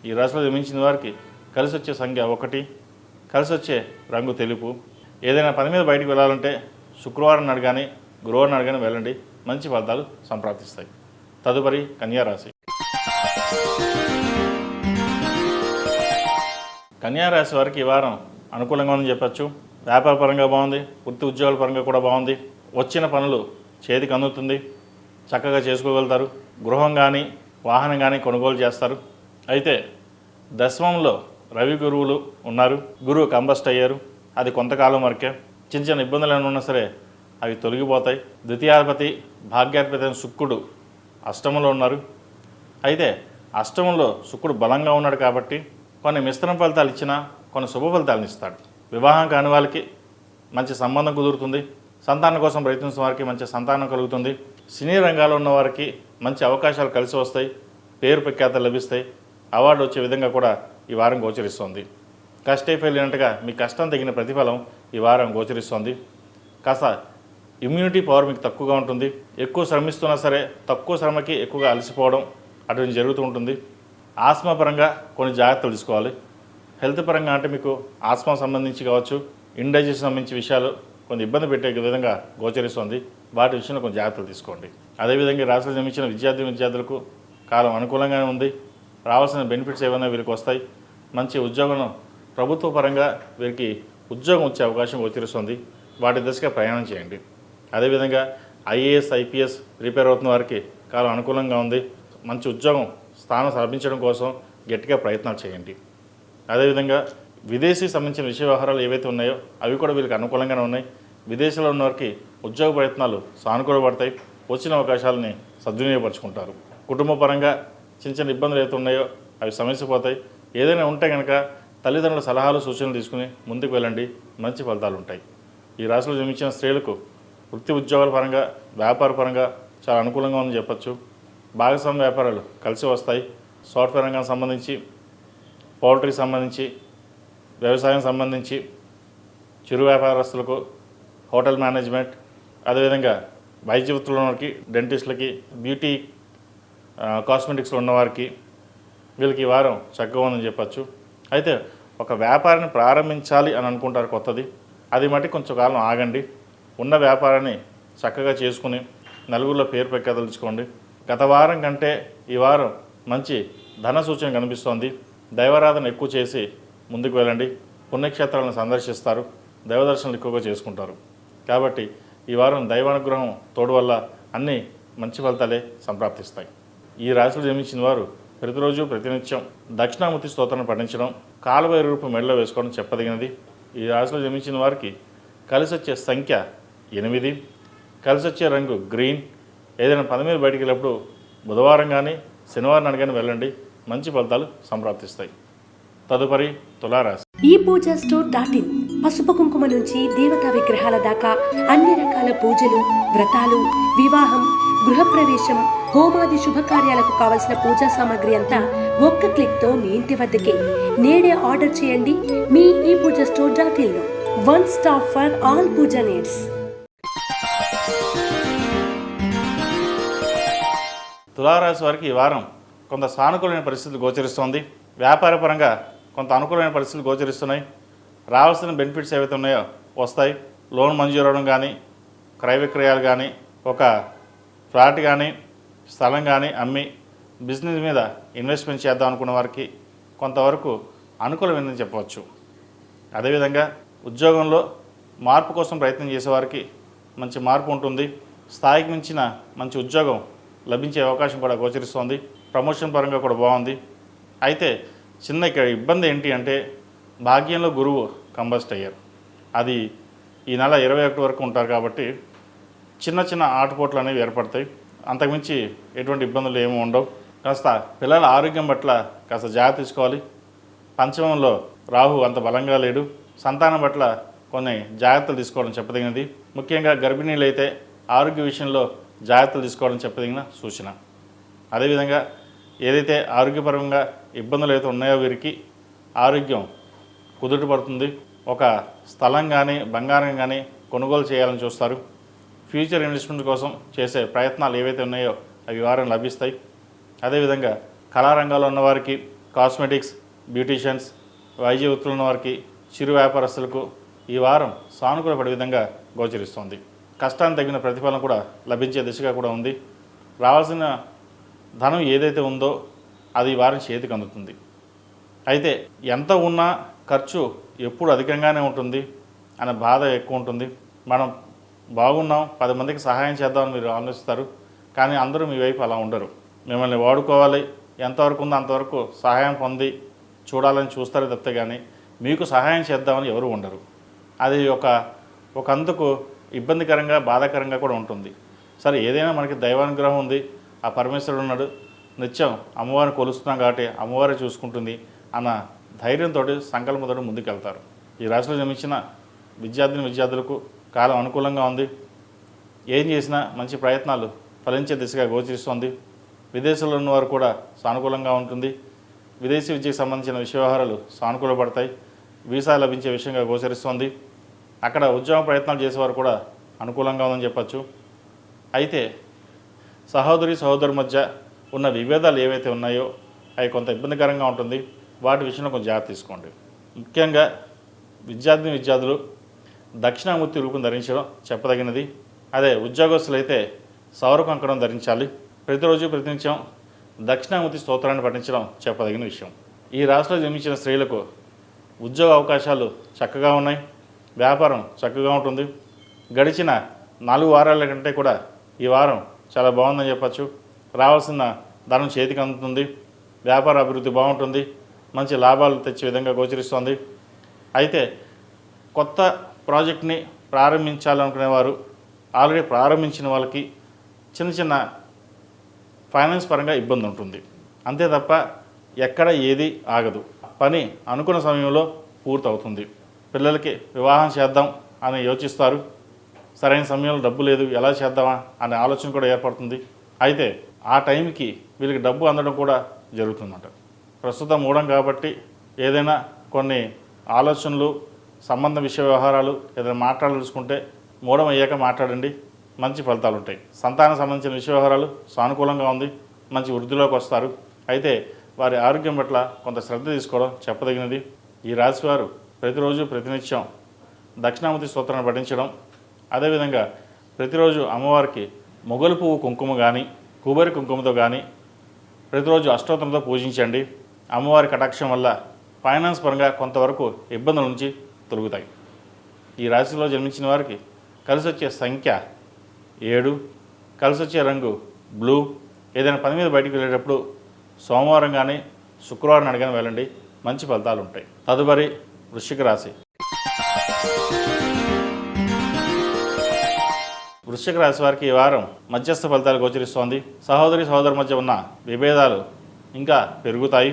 ఈ రాశిలో జన్మించిన వారికి కలిసి వచ్చే సంఖ్య 1, కలిసి వచ్చే రంగు తెలుపు. ఏదైనా పని మీద బయటికి వెళ్ళాలంటే శుక్రవారం నాడు కానీ గురువారం నాడు కానీ వెళ్ళండి. మంచి ఫలితాలు సంప్రాప్తిస్తాయి. తదుపరి కన్యారాశి. కన్యారాశి వారికి ఈ వారం అనుకూలంగా ఉందని చెప్పచ్చు. వ్యాపార పరంగా బాగుంది, వృత్తి ఉద్యోగాల పరంగా కూడా బాగుంది. వచ్చిన పనులు చేతికి అందుతుంది, చక్కగా చేసుకోగలుగుతారు. గృహం కానీ వాహనం కానీ కొనుగోలు చేస్తారు. అయితే దశమంలో రవి గురువులు ఉన్నారు. గురువు కంబస్ట్ అయ్యారు. అది కొంతకాలం వరకే. చిన్న చిన్న ఇబ్బందులు ఏమైనా ఉన్నా సరే అవి తొలగిపోతాయి. ద్వితీయాధిపతి భాగ్యాధిపతి అయిన శుక్రుడు అష్టమంలో ఉన్నారు. అయితే అష్టమంలో శుక్రుడు బలంగా ఉన్నాడు కాబట్టి కొన్ని మిశ్రమ ఫలితాలు ఇచ్చినా కొన్ని శుభ ఫలితాలను ఇస్తాడు. వివాహం కాని వాళ్ళకి మంచి సంబంధం కుదురుతుంది. సంతానం కోసం ప్రయత్నించిన వారికి మంచి సంతానం కలుగుతుంది. సినీ రంగాల్లో ఉన్న వారికి మంచి అవకాశాలు కలిసి వస్తాయి. పేరు ప్రఖ్యాతలు లభిస్తాయి. అవార్డు వచ్చే విధంగా కూడా ఈ వారం గోచరిస్తుంది. కష్టే ఫెయిలినట్టుగా మీ కష్టం తగిన ప్రతిఫలం ఈ వారం గోచరిస్తుంది. కాస్త ఇమ్యూనిటీ పవర్ మీకు తక్కువగా ఉంటుంది. ఎక్కువ శ్రమిస్తున్నా సరే తక్కువ శ్రమకి ఎక్కువగా అలసిపోవడం అటువంటి జరుగుతూ ఉంటుంది. ఆస్మా పరంగా కొన్ని జాగ్రత్తలు తీసుకోవాలి. హెల్త్ పరంగా అంటే మీకు ఆస్మా సంబంధించి కావచ్చు, ఇండైజెషన్ సంబంధించి విషయాలు కొంచెం ఇబ్బంది పెట్టే విధంగా గోచరిస్తుంది. వాటి విషయంలో కొంచెం జాగ్రత్తలు తీసుకోండి. అదేవిధంగా ఈ రాశిలో జన్మించిన విద్యార్థులకు కాలం అనుకూలంగానే ఉంది. రావాల్సిన బెనిఫిట్స్ ఏమైనా వీరికి వస్తాయి. మంచి ఉద్యోగం ప్రభుత్వ పరంగా వీరికి ఉద్యోగం వచ్చే అవకాశం గోచరిస్తుంది. వాటి దిశగా ప్రయాణం చేయండి. అదేవిధంగా ఐఏఎస్ ఐపీఎస్ ప్రిపేర్ అవుతున్న వారికి కాలం అనుకూలంగా ఉంది. మంచి ఉద్యోగం స్థానం లభించడం కోసం గట్టిగా ప్రయత్నాలు చేయండి. అదేవిధంగా విదేశీ సంబంధించిన విషయ వ్యవహారాలు ఏవైతే ఉన్నాయో అవి కూడా వీళ్ళకి అనుకూలంగానే ఉన్నాయి. విదేశంలో ఉన్న వారికి ఉద్యోగ ప్రయత్నాలు సానుకూలపడతాయి. వచ్చిన అవకాశాలని సద్వినియోగపరుచుకుంటారు. కుటుంబ పరంగా చిన్న చిన్న ఇబ్బందులు ఏవైతే ఉన్నాయో అవి సమస్యపోతాయి. ఏదైనా ఉంటే కనుక తల్లిదండ్రుల సలహాలు సూచనలు తీసుకుని ముందుకు వెళ్ళండి. మంచి ఫలితాలు ఉంటాయి. ఈ రాశిలో జన్మించిన స్త్రీలకు వృత్తి ఉద్యోగాల పరంగా వ్యాపార పరంగా చాలా అనుకూలంగా ఉందని చెప్పచ్చు. భాగస్వామ్య వ్యాపారాలు కలిసి వస్తాయి. సాఫ్ట్వేర్ రంగానికి సంబంధించి, పౌల్ట్రీకి సంబంధించి, వ్యవసాయం సంబంధించి, చిరు వ్యాపారస్తులకు, హోటల్ మేనేజ్మెంట్, అదేవిధంగా వైద్య వృత్తులు ఉన్నవారికి, డెంటిస్టులకి, బ్యూటీ కాస్మెటిక్స్లో ఉన్నవారికి వీళ్ళకి ఈ వారం చక్కగా ఉందని చెప్పచ్చు. అయితే ఒక వ్యాపారాన్ని ప్రారంభించాలి అని అనుకుంటారు కొత్తది, అది మట్టి కొంచెం కాలం ఆగండి. ఉన్న వ్యాపారాన్ని చక్కగా చేసుకుని నలుగురిలో పేరు ప్రఖ్యాతలు తెచ్చుకోండి. గత వారం కంటే ఈ వారం మంచి ధన సూచన కనిపిస్తోంది. దైవారాధన ఎక్కువ చేసి ముందుకు వెళ్ళండి. పుణ్యక్షేత్రాలను సందర్శిస్తారు. దైవ దర్శనాలు ఎక్కువగా చేసుకుంటారు. కాబట్టి ఈ వారం దైవానుగ్రహం తోడు వల్ల అన్నీ మంచి ఫలితాలే సంప్రాప్తిస్తాయి. ఈ రాశిలో జన్మించిన వారు ప్రతిరోజు ప్రతినిత్యం దక్షిణామూర్తి స్తోత్రాన్ని పఠించడం, కాలువై రూపు మెడలో వేసుకోవడం చెప్పదగినది. ఈ రాశిలో జన్మించిన వారికి కలిసి వచ్చే సంఖ్య 8, కలిసి వచ్చే రంగు గ్రీన్. ఏదైనా పని మీద బయటికి వెళ్ళినప్పుడు బుధవారం కానీ శనివారం నాడు కానీ వెళ్ళండి, మంచి ఫలితాలు సంప్రాప్తిస్తాయి. తదుపరి తులారాశి. ఈ పూజ స్టోర్ .in పసుపు కుంకుమ నుంచి దేవతా విగ్రహాల దాకా అన్ని రకాల పూజలు, వ్రతాలు, వివాహం, గృహప్రవేశం, హోమాది శుభకార్యాలకు కావలసిన పూజా సామాగ్రి అంతా ఒక్క క్లిక్తో మీ ఇంటి వద్దకే. నేడే ఆర్డర్ చేయండి మీ ఈ పూజ స్టోర్ .in లో. One stop for all puja needs. తులారాశి వారికి ఈ వారం కొంత సానుకూలమైన పరిస్థితులు గోచరిస్తోంది. వ్యాపారపరంగా కొంత అనుకూలమైన పరిస్థితులు గోచరిస్తున్నాయి. రావాల్సిన బెనిఫిట్స్ ఏవైతే ఉన్నాయో వస్తాయి. లోన్ మంజూరు అవడం కానీ, క్రయ విక్రయాలు కానీ, ఒక ఫ్లాట్ కానీ, స్థలం కానీ అమ్మి బిజినెస్ మీద ఇన్వెస్ట్మెంట్ చేద్దాం అనుకున్న వారికి కొంతవరకు అనుకూలమైందని చెప్పవచ్చు. అదేవిధంగా ఉద్యోగంలో మార్పు కోసం ప్రయత్నం చేసేవారికి మంచి మార్పు ఉంటుంది. స్థాయికి మించిన మంచి ఉద్యోగం లభించే అవకాశం కూడా గోచరిస్తోంది. ప్రమోషన్ పరంగా కూడా బాగుంది. అయితే చిన్న ఇక్కడ ఇబ్బంది ఏంటి అంటే భాగ్యంలో గురువు కంబస్ట్ అయ్యారు. అది ఈ నెల 21 వరకు ఉంటారు కాబట్టి చిన్న చిన్న ఆటపోట్లు అనేవి ఏర్పడతాయి. అంతకుమించి ఎటువంటి ఇబ్బందులు ఏమీ ఉండవు. కాస్త పిల్లల ఆరోగ్యం పట్ల కాస్త జాగ్రత్త తీసుకోవాలి. పంచమంలో రాహు అంత బలంగా లేడు. సంతానం పట్ల కొన్ని జాగ్రత్తలు తీసుకోవడం చెప్పదగినది. ముఖ్యంగా గర్భిణీలు అయితే ఆరోగ్య విషయంలో జాగ్రత్తలు తీసుకోవడం చెప్పదగిన సూచన. అదేవిధంగా ఏదైతే ఆరోగ్యపరంగా ఇబ్బందులు అయితే ఉన్నాయో వీరికి ఆరోగ్యం కుదుట పడుతుంది. ఒక స్థలం కానీ బంగారం కానీ కొనుగోలు చేయాలని చూస్తారు. ఫ్యూచర్ ఇన్వెస్ట్మెంట్ కోసం చేసే ప్రయత్నాలు ఏవైతే ఉన్నాయో అవి వారం లభిస్తాయి. అదేవిధంగా కళారంగాల్లో ఉన్నవారికి, కాస్మెటిక్స్, బ్యూటీషియన్స్, వైద్య వృత్తులు ఉన్నవారికి, చిరు వ్యాపారస్తులకు ఈ వారం సానుకూలపడే విధంగా గోచరిస్తోంది. కష్టానికి తగిన ప్రతిఫలం కూడా లభించే దిశగా కూడా ఉంది. రావాల్సిన ధనం ఏదైతే ఉందో అది ఈ వారం చేతికి అందుతుంది. అయితే ఎంత ఉన్నా ఖర్చు ఎప్పుడు అధికంగానే ఉంటుంది అనే బాధ ఎక్కువ ఉంటుంది. మనం బాగున్నాం, 10 మందికి సహాయం చేద్దామని మీరు ఆలోచిస్తారు. కానీ అందరూ మీ వైపు అలా ఉండరు. మిమ్మల్ని వాడుకోవాలి, ఎంతవరకు ఉందో అంతవరకు సహాయం పొంది చూడాలని చూస్తారు తప్పితే కానీ మీకు సహాయం చేద్దామని ఎవరు ఉండరు. అది ఒక అందుకు ఇబ్బందికరంగా, బాధాకరంగా కూడా ఉంటుంది. సరే, ఏదైనా మనకి దైవానుగ్రహం ఉంది, ఆ పరమేశ్వరుడు ఉన్నాడు, నిత్యం అమ్మవారిని కొలుస్తున్నాం కాబట్టి అమ్మవారే చూసుకుంటుంది అన్న ధైర్యంతో సంకల్పంతో ముందుకెళ్తారు. ఈ రాశిలో జన్మించిన విద్యార్థులకు కాలం అనుకూలంగా ఉంది. ఏం చేసినా మంచి ప్రయత్నాలు ఫలించే దిశగా గోచరిస్తోంది. విదేశాల్లో ఉన్నవారు కూడా సానుకూలంగా ఉంటుంది. విదేశీ విద్యకు సంబంధించిన వ్యవహారాలు సానుకూలపడతాయి. వీసా లభించే విషయంగా గోచరిస్తోంది. అక్కడ ఉద్యోగ ప్రయత్నాలు చేసేవారు కూడా అనుకూలంగా ఉందని చెప్పచ్చు. అయితే సహోదరు మధ్య ఉన్న విభేదాలు ఏవైతే ఉన్నాయో అవి కొంత ఇబ్బందికరంగా ఉంటుంది. వాటి విషయంలో కొంచెం జాగ్రత్త తీసుకోండి. ముఖ్యంగా విద్యార్థులు దక్షిణామూర్తి రూపం ధరించడం చెప్పదగినది. అదే ఉద్యోగస్తులు అయితే సౌర కంకణం ధరించాలి. ప్రతిరోజు ప్రతినిత్యం దక్షిణామూర్తి స్తోత్రాన్ని పఠించడం చెప్పదగిన విషయం. ఈ రాశిలో జన్మించిన స్త్రీలకు ఉద్యోగ అవకాశాలు చక్కగా ఉన్నాయి. వ్యాపారం చక్కగా ఉంటుంది. గడిచిన 4 వారాల కంటే కూడా ఈ వారం చాలా బాగుందని చెప్పచ్చు. రావాల్సిన ధనం చేతికి అందుతుంది. వ్యాపార అభివృద్ధి బాగుంటుంది. మంచి లాభాలు తెచ్చే విధంగా గోచరిస్తోంది. అయితే కొత్త ప్రాజెక్ట్ని ప్రారంభించాలనుకునేవారు, ఆల్రెడీ ప్రారంభించిన వాళ్ళకి చిన్న ఫైనాన్స్ పరంగా ఇబ్బంది ఉంటుంది. అంతే తప్ప ఎక్కడ ఏది ఆగదు. పని అనుకున్న సమయంలో పూర్తవుతుంది. పిల్లలకి వివాహం చేద్దాం అని యోచిస్తారు. సరైన సమయంలో డబ్బు లేదు, ఎలా చేద్దామా అనే ఆలోచన కూడా ఏర్పడుతుంది. అయితే ఆ టైంకి వీళ్ళకి డబ్బు అందడం కూడా జరుగుతుందన్నమాట. ప్రస్తుతం మూడం కాబట్టి ఏదైనా కొన్ని ఆలోచనలు, సంబంధ విషయ వ్యవహారాలు ఏదైనా మాట్లాడాల్సుకుంటే మూడం అయ్యాక మాట్లాడండి, మంచి ఫలితాలు ఉంటాయి. సంతానం సంబంధించిన విషయ వ్యవహారాలు సానుకూలంగా ఉంది. మంచి వృద్ధిలోకి వస్తారు. అయితే వారి ఆరోగ్యం పట్ల కొంత శ్రద్ధ తీసుకోవడం చెప్పదగినది. ఈ రాశివారు ప్రతిరోజు ప్రతినిత్యం దక్షిణామూర్తి స్తోత్రాన్ని పఠించడం, అదేవిధంగా ప్రతిరోజు అమ్మవారికి మొగలు పువ్వు కుంకుమ కానీ, కొబ్బరి కుంకుమతో కానీ ప్రతిరోజు అష్టోత్తరంతో పూజించండి. అమ్మవారి కటాక్షం వల్ల ఫైనాన్స్ పరంగా కొంతవరకు ఇబ్బందుల నుంచి తొలగుతాయి. ఈ రాశిలో జన్మించిన వారికి కలిసి వచ్చే సంఖ్య 7, కలిసి వచ్చే రంగు బ్లూ. ఏదైనా పని మీద బయటికి వెళ్ళేటప్పుడు సోమవారం కానీ శుక్రవారం నాడు కానీ వెళ్ళండి, మంచి ఫలితాలు ఉంటాయి. తదుపరి వృశ్చిక రాశి. వృశ్చిక రాశి వారికి ఈ వారం మధ్యస్థ ఫలితాలు గోచరిస్తోంది. సహోదరి మధ్య ఉన్న విభేదాలు ఇంకా పెరుగుతాయి,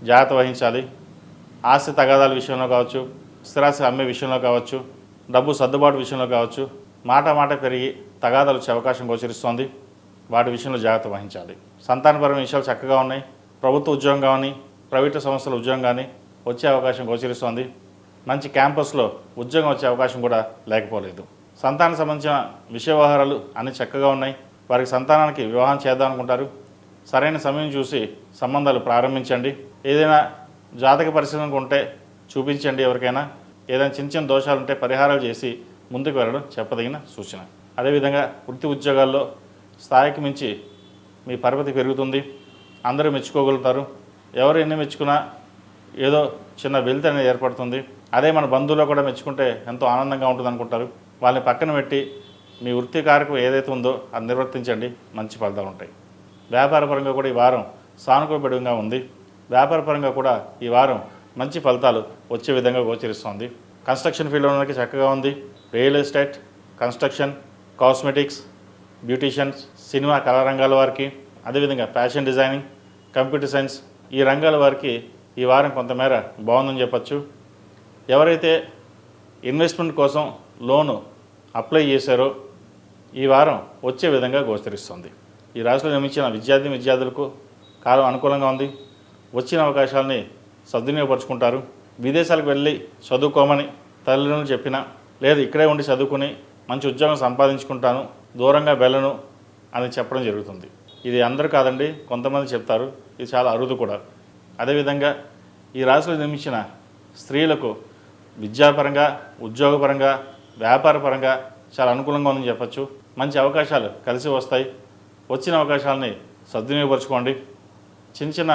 జాగ్రత్త వహించాలి. ఆస్తి తగాదాల విషయంలో కావచ్చు, స్థిరాస్తి అమ్మే విషయంలో కావచ్చు, డబ్బు సర్దుబాటు విషయంలో కావచ్చు, మాట పెరిగి తగాదాలు వచ్చే అవకాశం గోచరిస్తోంది. వాటి విషయంలో జాగ్రత్త వహించాలి. సంతానపరమైన విషయాలు చక్కగా ఉన్నాయి. ప్రభుత్వ ఉద్యోగం కానీ ప్రైవేటు సంస్థల ఉద్యోగం కానీ వచ్చే అవకాశం గోచరిస్తోంది. మంచి క్యాంపస్లో ఉద్యోగం వచ్చే అవకాశం కూడా లేకపోలేదు. సంతానం సంబంధించిన విషయ వ్యవహారాలు అన్నీ చక్కగా ఉన్నాయి. వారికి సంతానానికి వివాహం చేద్దాం అనుకుంటారు. సరైన సమయం చూసి సంబంధాలు ప్రారంభించండి. ఏదైనా జాతక పరిశీలనకు ఉంటే చూపించండి. ఎవరికైనా ఏదైనా చిన్న దోషాలు ఉంటే పరిహారాలు చేసి ముందుకు వెళ్ళడం చెప్పదగిన సూచన. అదేవిధంగా వృత్తి ఉద్యోగాల్లో స్థాయికి మించి మీ పరపతి పెరుగుతుంది. అందరూ మెచ్చుకోగలుగుతారు. ఎవరు ఎన్ని మెచ్చుకున్నా ఏదో చిన్న వెలితి అనేది ఏర్పడుతుంది. అదే మన బంధువులో కూడా మెచ్చుకుంటే ఎంతో ఆనందంగా ఉంటుంది అనుకుంటారు. వాళ్ళని పక్కన పెట్టి మీ వృత్తి కార్యక్రమం ఏదైతే ఉందో అది నిర్వర్తించండి, మంచి ఫలితాలు ఉంటాయి. వ్యాపారపరంగా కూడా ఈ వారం సానుకూలపడంగా ఉంది. వ్యాపారపరంగా కూడా ఈ వారం మంచి ఫలితాలు వచ్చే విధంగా గోచరిస్తోంది. కన్స్ట్రక్షన్ ఫీల్డ్లో ఉన్నకి చక్కగా ఉంది. Real estate, construction, cosmetics, beauticians, cinema కళా రంగాల వారికి, అదేవిధంగా ఫ్యాషన్ డిజైనింగ్, కంప్యూటర్ సైన్స్ ఈ రంగాల వారికి ఈ వారం కొంతమేర బాగుందని చెప్పచ్చు. ఎవరైతే ఇన్వెస్ట్మెంట్ కోసం లోను అప్లై చేశారో ఈ వారం వచ్చే విధంగా గోచరిస్తుంది. ఈ రాశిలో జన్మించిన విద్యార్థులకు కాలం అనుకూలంగా ఉంది. వచ్చిన అవకాశాలని సద్వినియోగపరుచుకుంటారు. విదేశాలకు వెళ్ళి చదువుకోమని తల్లిదండ్రులు చెప్పినా, లేదు ఇక్కడే ఉండి చదువుకుని మంచి ఉద్యోగం సంపాదించుకుంటాను, దూరంగా వెళ్ళను అని చెప్పడం జరుగుతుంది. ఇది అందరూ కాదండి, కొంతమంది చెప్తారు. ఇది చాలా అరుదు కూడా. అదేవిధంగా ఈ రాశిలో జన్మించిన స్త్రీలకు విద్యాపరంగా, ఉద్యోగపరంగా, వ్యాపారపరంగా చాలా అనుకూలంగా ఉందని చెప్పచ్చు. మంచి అవకాశాలు కలిసి వస్తాయి. వచ్చిన అవకాశాలని సద్వినియోగపరచుకోండి. చిన్న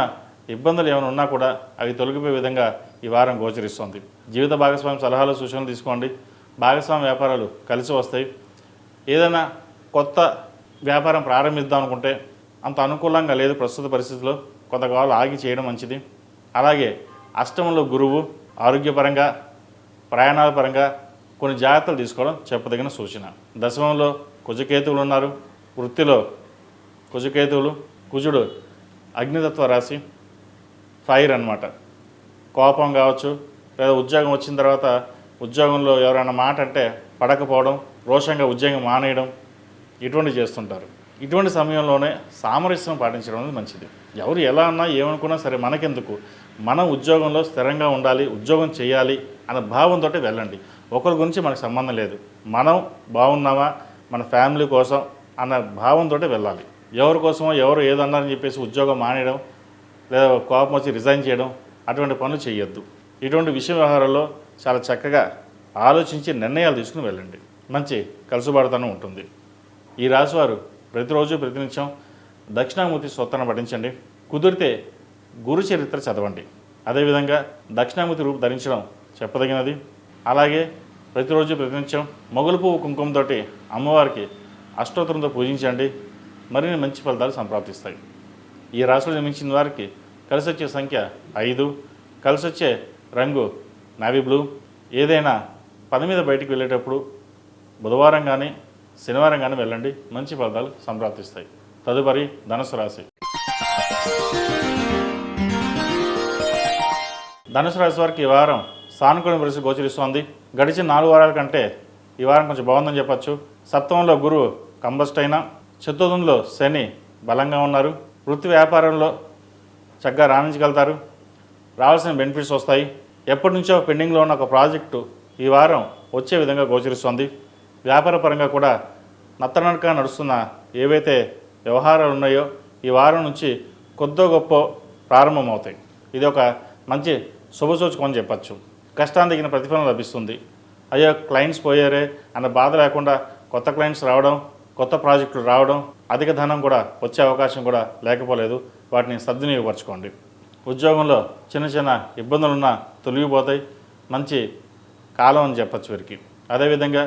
ఇబ్బందులు ఏమైనా ఉన్నా కూడా అవి తొలగిపోయే విధంగా ఈ వారం గోచరిస్తుంది. జీవిత భాగస్వామి సలహాలు, సూచనలు తీసుకోండి. భాగస్వామి వ్యాపారాలు కలిసి వస్తాయి. ఏదైనా కొత్త వ్యాపారం ప్రారంభిద్దాం అనుకుంటే అంత అనుకూలంగా లేదు ప్రస్తుత పరిస్థితుల్లో, కొంతకాలం ఆగి చేయడం మంచిది. అలాగే అష్టమంలో గురువు, ఆరోగ్యపరంగా, ప్రయాణాల పరంగా కొన్ని జాగ్రత్తలు తీసుకోవడం చెప్పదగిన సూచన. దశమంలో కుజకేతువులు ఉన్నారు. వృత్తిలో కుజకేతువులు, కుజుడు అగ్నితత్వ రాశి, ఫైర్ అన్నమాట. కోపం కావచ్చు, లేదా ఉద్యోగం వచ్చిన తర్వాత ఉద్యోగంలో ఎవరైనా మాట అంటే పడకపోవడం, రోషంగా ఉద్యోగం మానేయడం ఇటువంటి చేస్తుంటారు. ఇటువంటి సమయంలోనే సామరస్యం పాటించడం అనేది మంచిది. ఎవరు ఎలా అన్నా ఏమనుకున్నా సరే మనకెందుకు, మనం ఉద్యోగంలో స్థిరంగా ఉండాలి, ఉద్యోగం చేయాలి అన్న భావంతో వెళ్ళండి. ఒకరి గురించి మనకు సంబంధం లేదు. మనం బాగున్నామా మన ఫ్యామిలీ కోసం అన్న భావంతో వెళ్ళాలి. ఎవరి కోసమో ఎవరు ఏదన్నారని చెప్పేసి ఉద్యోగం మానేయడం, లేదా కోపం వచ్చి రిజైన్ చేయడం అటువంటి పనులు చేయొద్దు. ఇటువంటి విషయ వ్యవహారాల్లో చాలా చక్కగా ఆలోచించి నిర్ణయాలు తీసుకుని వెళ్ళండి. మంచి కలుసుబాటుతనం ఉంటుంది. ఈ రాశివారు ప్రతిరోజు ప్రతినిత్యం దక్షిణామూర్తి స్తోత్రాన్ని పఠించండి. కుదిరితే గురు చరిత్ర చదవండి. అదేవిధంగా దక్షిణామూర్తి రూపు ధరించడం చెప్పదగినది. అలాగే ప్రతిరోజు ప్రతినిత్యం మొగలు పువ్వు కుంకుమతోటి అమ్మవారికి అష్టోత్తరంతో పూజించండి. మరిన్ని మంచి ఫలితాలు సంప్రాప్తిస్తాయి. ఈ రాశిలో జన్మించిన వారికి కలిసి వచ్చే సంఖ్య 5, కలిసి వచ్చే రంగు నావీ బ్లూ. ఏదైనా పని మీద బయటికి వెళ్ళేటప్పుడు బుధవారం కానీ శనివారం కానీ వెళ్ళండి, మంచి ఫలితాలు సంప్రాప్తిస్తాయి. తదుపరి ధనుసు రాశి. ధనుసు రాశి వారికి ఈ వారం సానుకూల పరిస్థితి గోచరిస్తోంది. గడిచిన 4 వారాల కంటే ఈ వారం కొంచెం బాగుందని చెప్పచ్చు. సప్తమంలో గురువు కంబస్ట్ అయినా, చతుర్థంలో శని బలంగా ఉన్నారు. వృత్తి వ్యాపారంలో చక్కగా రాణించగలుగుతారు. రావాల్సిన బెనిఫిట్స్ వస్తాయి. ఎప్పటి నుంచో పెండింగ్లో ఉన్న ఒక ప్రాజెక్టు ఈ వారం వచ్చే విధంగా గోచరిస్తోంది. వ్యాపార పరంగా కూడా నత్తనడక నడుస్తున్న ఏవైతే వ్యవహారాలు ఉన్నాయో ఈ వారం నుంచి కొద్దో గొప్ప ప్రారంభమవుతాయి. ఇది ఒక మంచి శుభసూచకం అని చెప్పచ్చు. కష్టానికి తగిన ప్రతిఫలం లభిస్తుంది. అయ్యో క్లయింట్స్ పోయారే అన్న బాధ లేకుండా కొత్త క్లయింట్స్ రావడం, కొత్త ప్రాజెక్టులు రావడం, అధిక ధనం కూడా వచ్చే అవకాశం కూడా లేకపోలేదు. వాటిని సద్వినియోగపరచుకోండి. ఉద్యోగంలో చిన్న ఇబ్బందులున్నా తొలగిపోతాయి. మంచి కాలం అని చెప్పచ్చు వీరికి. అదేవిధంగా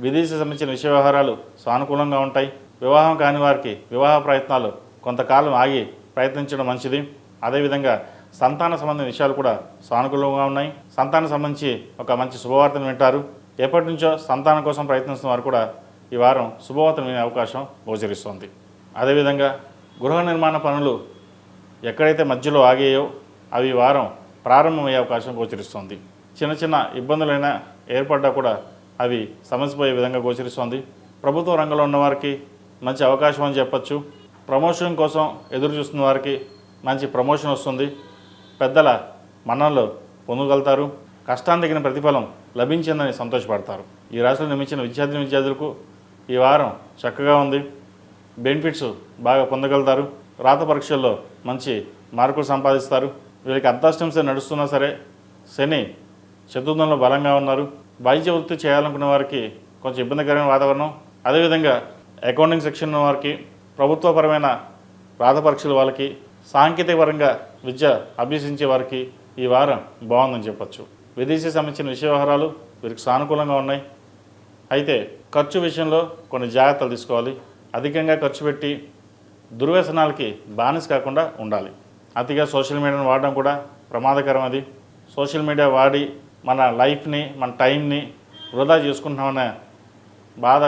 విదేశీ సంబంధించిన విషయ వ్యవహారాలు సానుకూలంగా ఉంటాయి. వివాహం కాని వారికి వివాహ ప్రయత్నాలు కొంతకాలం ఆగి ప్రయత్నించడం మంచిది. అదేవిధంగా సంతాన సంబంధించిన విషయాలు కూడా సానుకూలంగా ఉన్నాయి. సంతానం సంబంధించి ఒక మంచి శుభవార్తను వింటారు. ఎప్పటి నుంచో సంతానం కోసం ప్రయత్నిస్తున్న వారు కూడా ఈ వారం శుభవార్తలు వినే అవకాశం గోచరిస్తోంది. అదేవిధంగా గృహ నిర్మాణ పనులు ఎక్కడైతే మధ్యలో ఆగాయో అవి ఈ వారం ప్రారంభమయ్యే అవకాశం గోచరిస్తోంది. చిన్న చిన్న ఇబ్బందులైనా ఏర్పడ్డా కూడా అవి సమసిపోయే విధంగా గోచరిస్తోంది. ప్రభుత్వ రంగంలో ఉన్నవారికి మంచి అవకాశం అని చెప్పచ్చు. ప్రమోషన్ కోసం ఎదురు చూస్తున్న వారికి మంచి ప్రమోషన్ వస్తుంది. పెద్దల మన్ననలు పొందగలుగుతారు. కష్టానికి తగిన ప్రతిఫలం లభించిందని సంతోషపడతారు. ఈ రాశిలో నిర్మించిన విద్యార్థులకు ఈ వారం చక్కగా ఉంది. బెనిఫిట్స్ బాగా పొందగలుగుతారు. రాత పరీక్షల్లో మంచి మార్కులు సంపాదిస్తారు. వీళ్ళకి అర్ధాష్టంశ నడుస్తున్నా సరే శని చతుర్థంలో బలంగా ఉన్నారు. వైద్య వృత్తి చేయాలనుకునే వారికి కొంచెం ఇబ్బందికరమైన వాతావరణం. అదేవిధంగా అకౌంటింగ్ సెక్షన్ ఉన్న వారికి, ప్రభుత్వపరమైన రాత పరీక్షల వాళ్ళకి, సాంకేతిక పరంగా విద్య అభ్యసించే వారికి ఈ వారం బాగుందని చెప్పచ్చు. విదేశీ సంబంధించిన విషయ వ్యవహారాలు వీరికి సానుకూలంగా ఉన్నాయి. అయితే ఖర్చు విషయంలో కొన్ని జాగ్రత్తలు తీసుకోవాలి. అధికంగా ఖర్చు పెట్టి దుర్వ్యసనాలకి బానిస కాకుండా ఉండాలి. అతిగా సోషల్ మీడియాను వాడడం కూడా ప్రమాదకరం. అది సోషల్ మీడియా వాడి మన లైఫ్ని, మన టైంని వృధా చేసుకుంటున్నామనే బాధ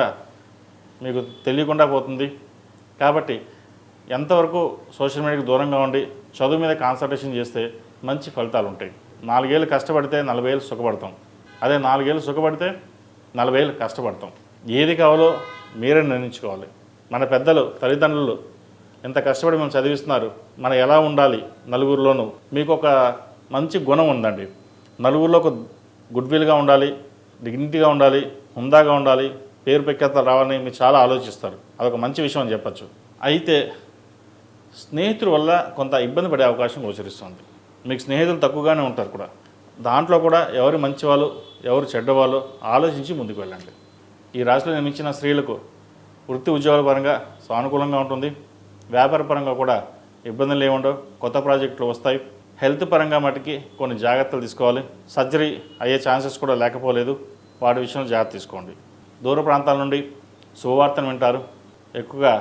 మీకు తెలియకుండా పోతుంది. కాబట్టి ఎంతవరకు సోషల్ మీడియాకి దూరంగా ఉండి చదువు మీద కాన్సన్ట్రేషన్ చేస్తే మంచి ఫలితాలు ఉంటాయి. 4 ఏళ్ళు కష్టపడితే 40 ఏళ్ళు సుఖపడతాం. అదే 4 ఏళ్ళు సుఖపడితే 40 ఏళ్ళు కష్టపడతాం. ఏది కావాలో మీరే నిర్ణయించుకోవాలి. మన పెద్దలు, తల్లిదండ్రులు ఎంత కష్టపడి మనం చదివిస్తున్నారు. మనం ఎలా ఉండాలి నలుగురిలోనూ. మీకు ఒక మంచి గుణం ఉందండి. నలుగురిలో ఒక గుడ్విల్గా ఉండాలి, డిగ్నిటీగా ఉండాలి, హుందాగా ఉండాలి, పేరు ప్రఖ్యాతలు రావాలని మీరు చాలా ఆలోచిస్తారు. అదొక మంచి విషయం అని చెప్పచ్చు. అయితే స్నేహితుల వల్ల కొంత ఇబ్బంది పడే అవకాశం గోచరిస్తుంది. మీకు స్నేహితులు తక్కువగానే ఉంటారు కూడా. దాంట్లో కూడా ఎవరు మంచివాళ్ళు, ఎవరు చెడ్డవాళ్ళు ఆలోచించి ముందుకు వెళ్ళండి. ఈ రాశిలో నిర్మించిన స్త్రీలకు వృత్తి ఉద్యోగాల పరంగా సానుకూలంగా ఉంటుంది. వ్యాపార పరంగా కూడా ఇబ్బందులు ఏముండవు. కొత్త ప్రాజెక్టులు వస్తాయి. హెల్త్ పరంగా మటుకి కొన్ని జాగ్రత్తలు తీసుకోవాలి. సర్జరీ అయ్యే ఛాన్సెస్ కూడా లేకపోలేదు. వాటి విషయంలో జాగ్రత్త తీసుకోండి. దూర ప్రాంతాల నుండి శుభవార్తను వింటారు. ఎక్కువగా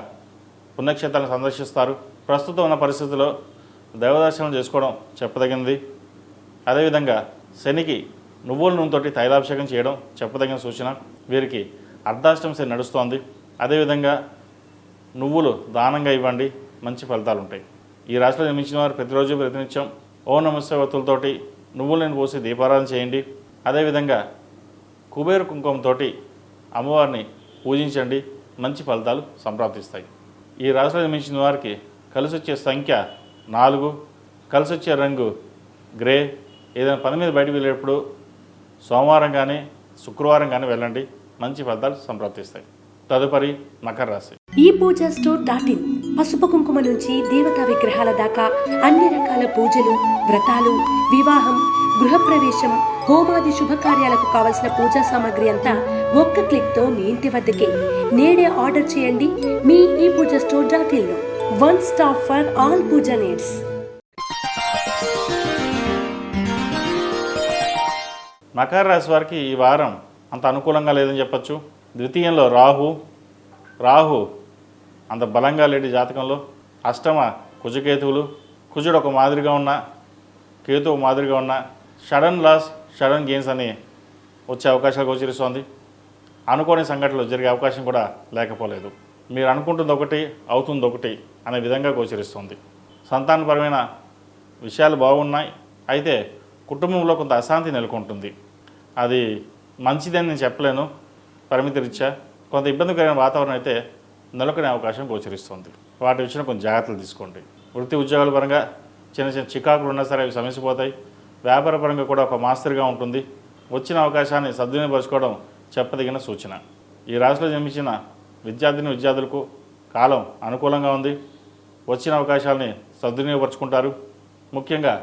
పుణ్యక్షేత్రాలను సందర్శిస్తారు. ప్రస్తుతం ఉన్న పరిస్థితుల్లో దైవదర్శనం చేసుకోవడం చెప్పదగినది. అదేవిధంగా శనికి నువ్వుల నూనెతోటి తైలాభిషేకం చేయడం చెప్పదగిన సూచన. వీరికి అర్ధాష్టం శని నడుస్తోంది. అదేవిధంగా నువ్వులు దానంగా ఇవ్వండి, మంచి ఫలితాలు ఉంటాయి. ఈ రాశిలో నిర్మించిన వారు ప్రతిరోజు ప్రతినిత్యం ఓం నమస్తే వత్తులతోటి నువ్వులను పోసి దీపారాధన చేయండి. అదేవిధంగా కుబేర కుంకుమతో అమ్మవారిని పూజించండి, మంచి ఫలితాలు సంప్రాప్తిస్తాయి. ఈ రాశిలో నిర్మించిన వారికి కలిసి వచ్చే సంఖ్య 4, కలిసి వచ్చే రంగు గ్రే. ఏదైనా పని మీద బయటకు వెళ్ళేటప్పుడు సోమవారం కానీ శుక్రవారం కానీ వెళ్ళండి, మంచి ఫలితాలు సంప్రాప్తిస్తాయి. తదుపరి మకర రాశి. ఈ పూజా స్టోర్ .in పసుపు కుంకుమ నుంచి దేవతా విగ్రహాల దాకా అన్ని రకాల పూజలు, వ్రతాలు, వివాహం, గృహప్రవేశం, హోమాది శుభకార్యాలకు కావలసిన పూజా సామాగ్రి అంతా ఒక్క క్లిక్తో మీ ఇంటి వద్దకే. నేడే ఆర్డర్ చేయండి మీ ఈ పూజా స్టోర్ .in లో. One stop for all puja needs. మకర రాశి వారికి ఈ వారం అంత అనుకూలంగా లేదని చెప్పచ్చు. ద్వితీయంలో రాహు అంత బలంగా లేని జాతకంలో. అష్టమ కుజకేతువులు. కుజుడు ఒక మాదిరిగా ఉన్న, కేతు ఒక మాదిరిగా ఉన్న. సడన్ లాస్, సడన్ గెయిన్స్ అని వచ్చే అవకాశాలు గోచరిస్తోంది. అనుకోని సంఘటనలు జరిగే అవకాశం కూడా లేకపోలేదు. మీరు అనుకుంటుంది ఒకటి, అవుతుంది ఒకటి అనే విధంగా గోచరిస్తుంది. సంతానపరమైన విషయాలు బాగున్నాయి. అయితే కుటుంబంలో కొంత అశాంతి నెలకొంటుంది. అది మంచిదని నేను చెప్పలేను. పరిమితి రీత్యా కొంత ఇబ్బందికరమైన వాతావరణం అయితే నెలకొనే అవకాశం గోచరిస్తుంది. వాటి విషయంలో కొంచెం జాగ్రత్తలు తీసుకోండి. వృత్తి ఉద్యోగాల పరంగా చిన్న చిన్న చికాకులు ఉన్నా సరే అవి సమస్యపోతాయి. వ్యాపార పరంగా కూడా ఒక మాస్టర్గా ఉంటుంది. వచ్చిన అవకాశాన్ని సద్వినియోగపరచుకోవడం చెప్పదగిన సూచన. ఈ రాశిలో జన్మించిన విద్యార్థులకు కాలం అనుకూలంగా ఉంది. వచ్చిన అవకాశాలని సద్వినియోగపరచుకుంటారు. ముఖ్యంగా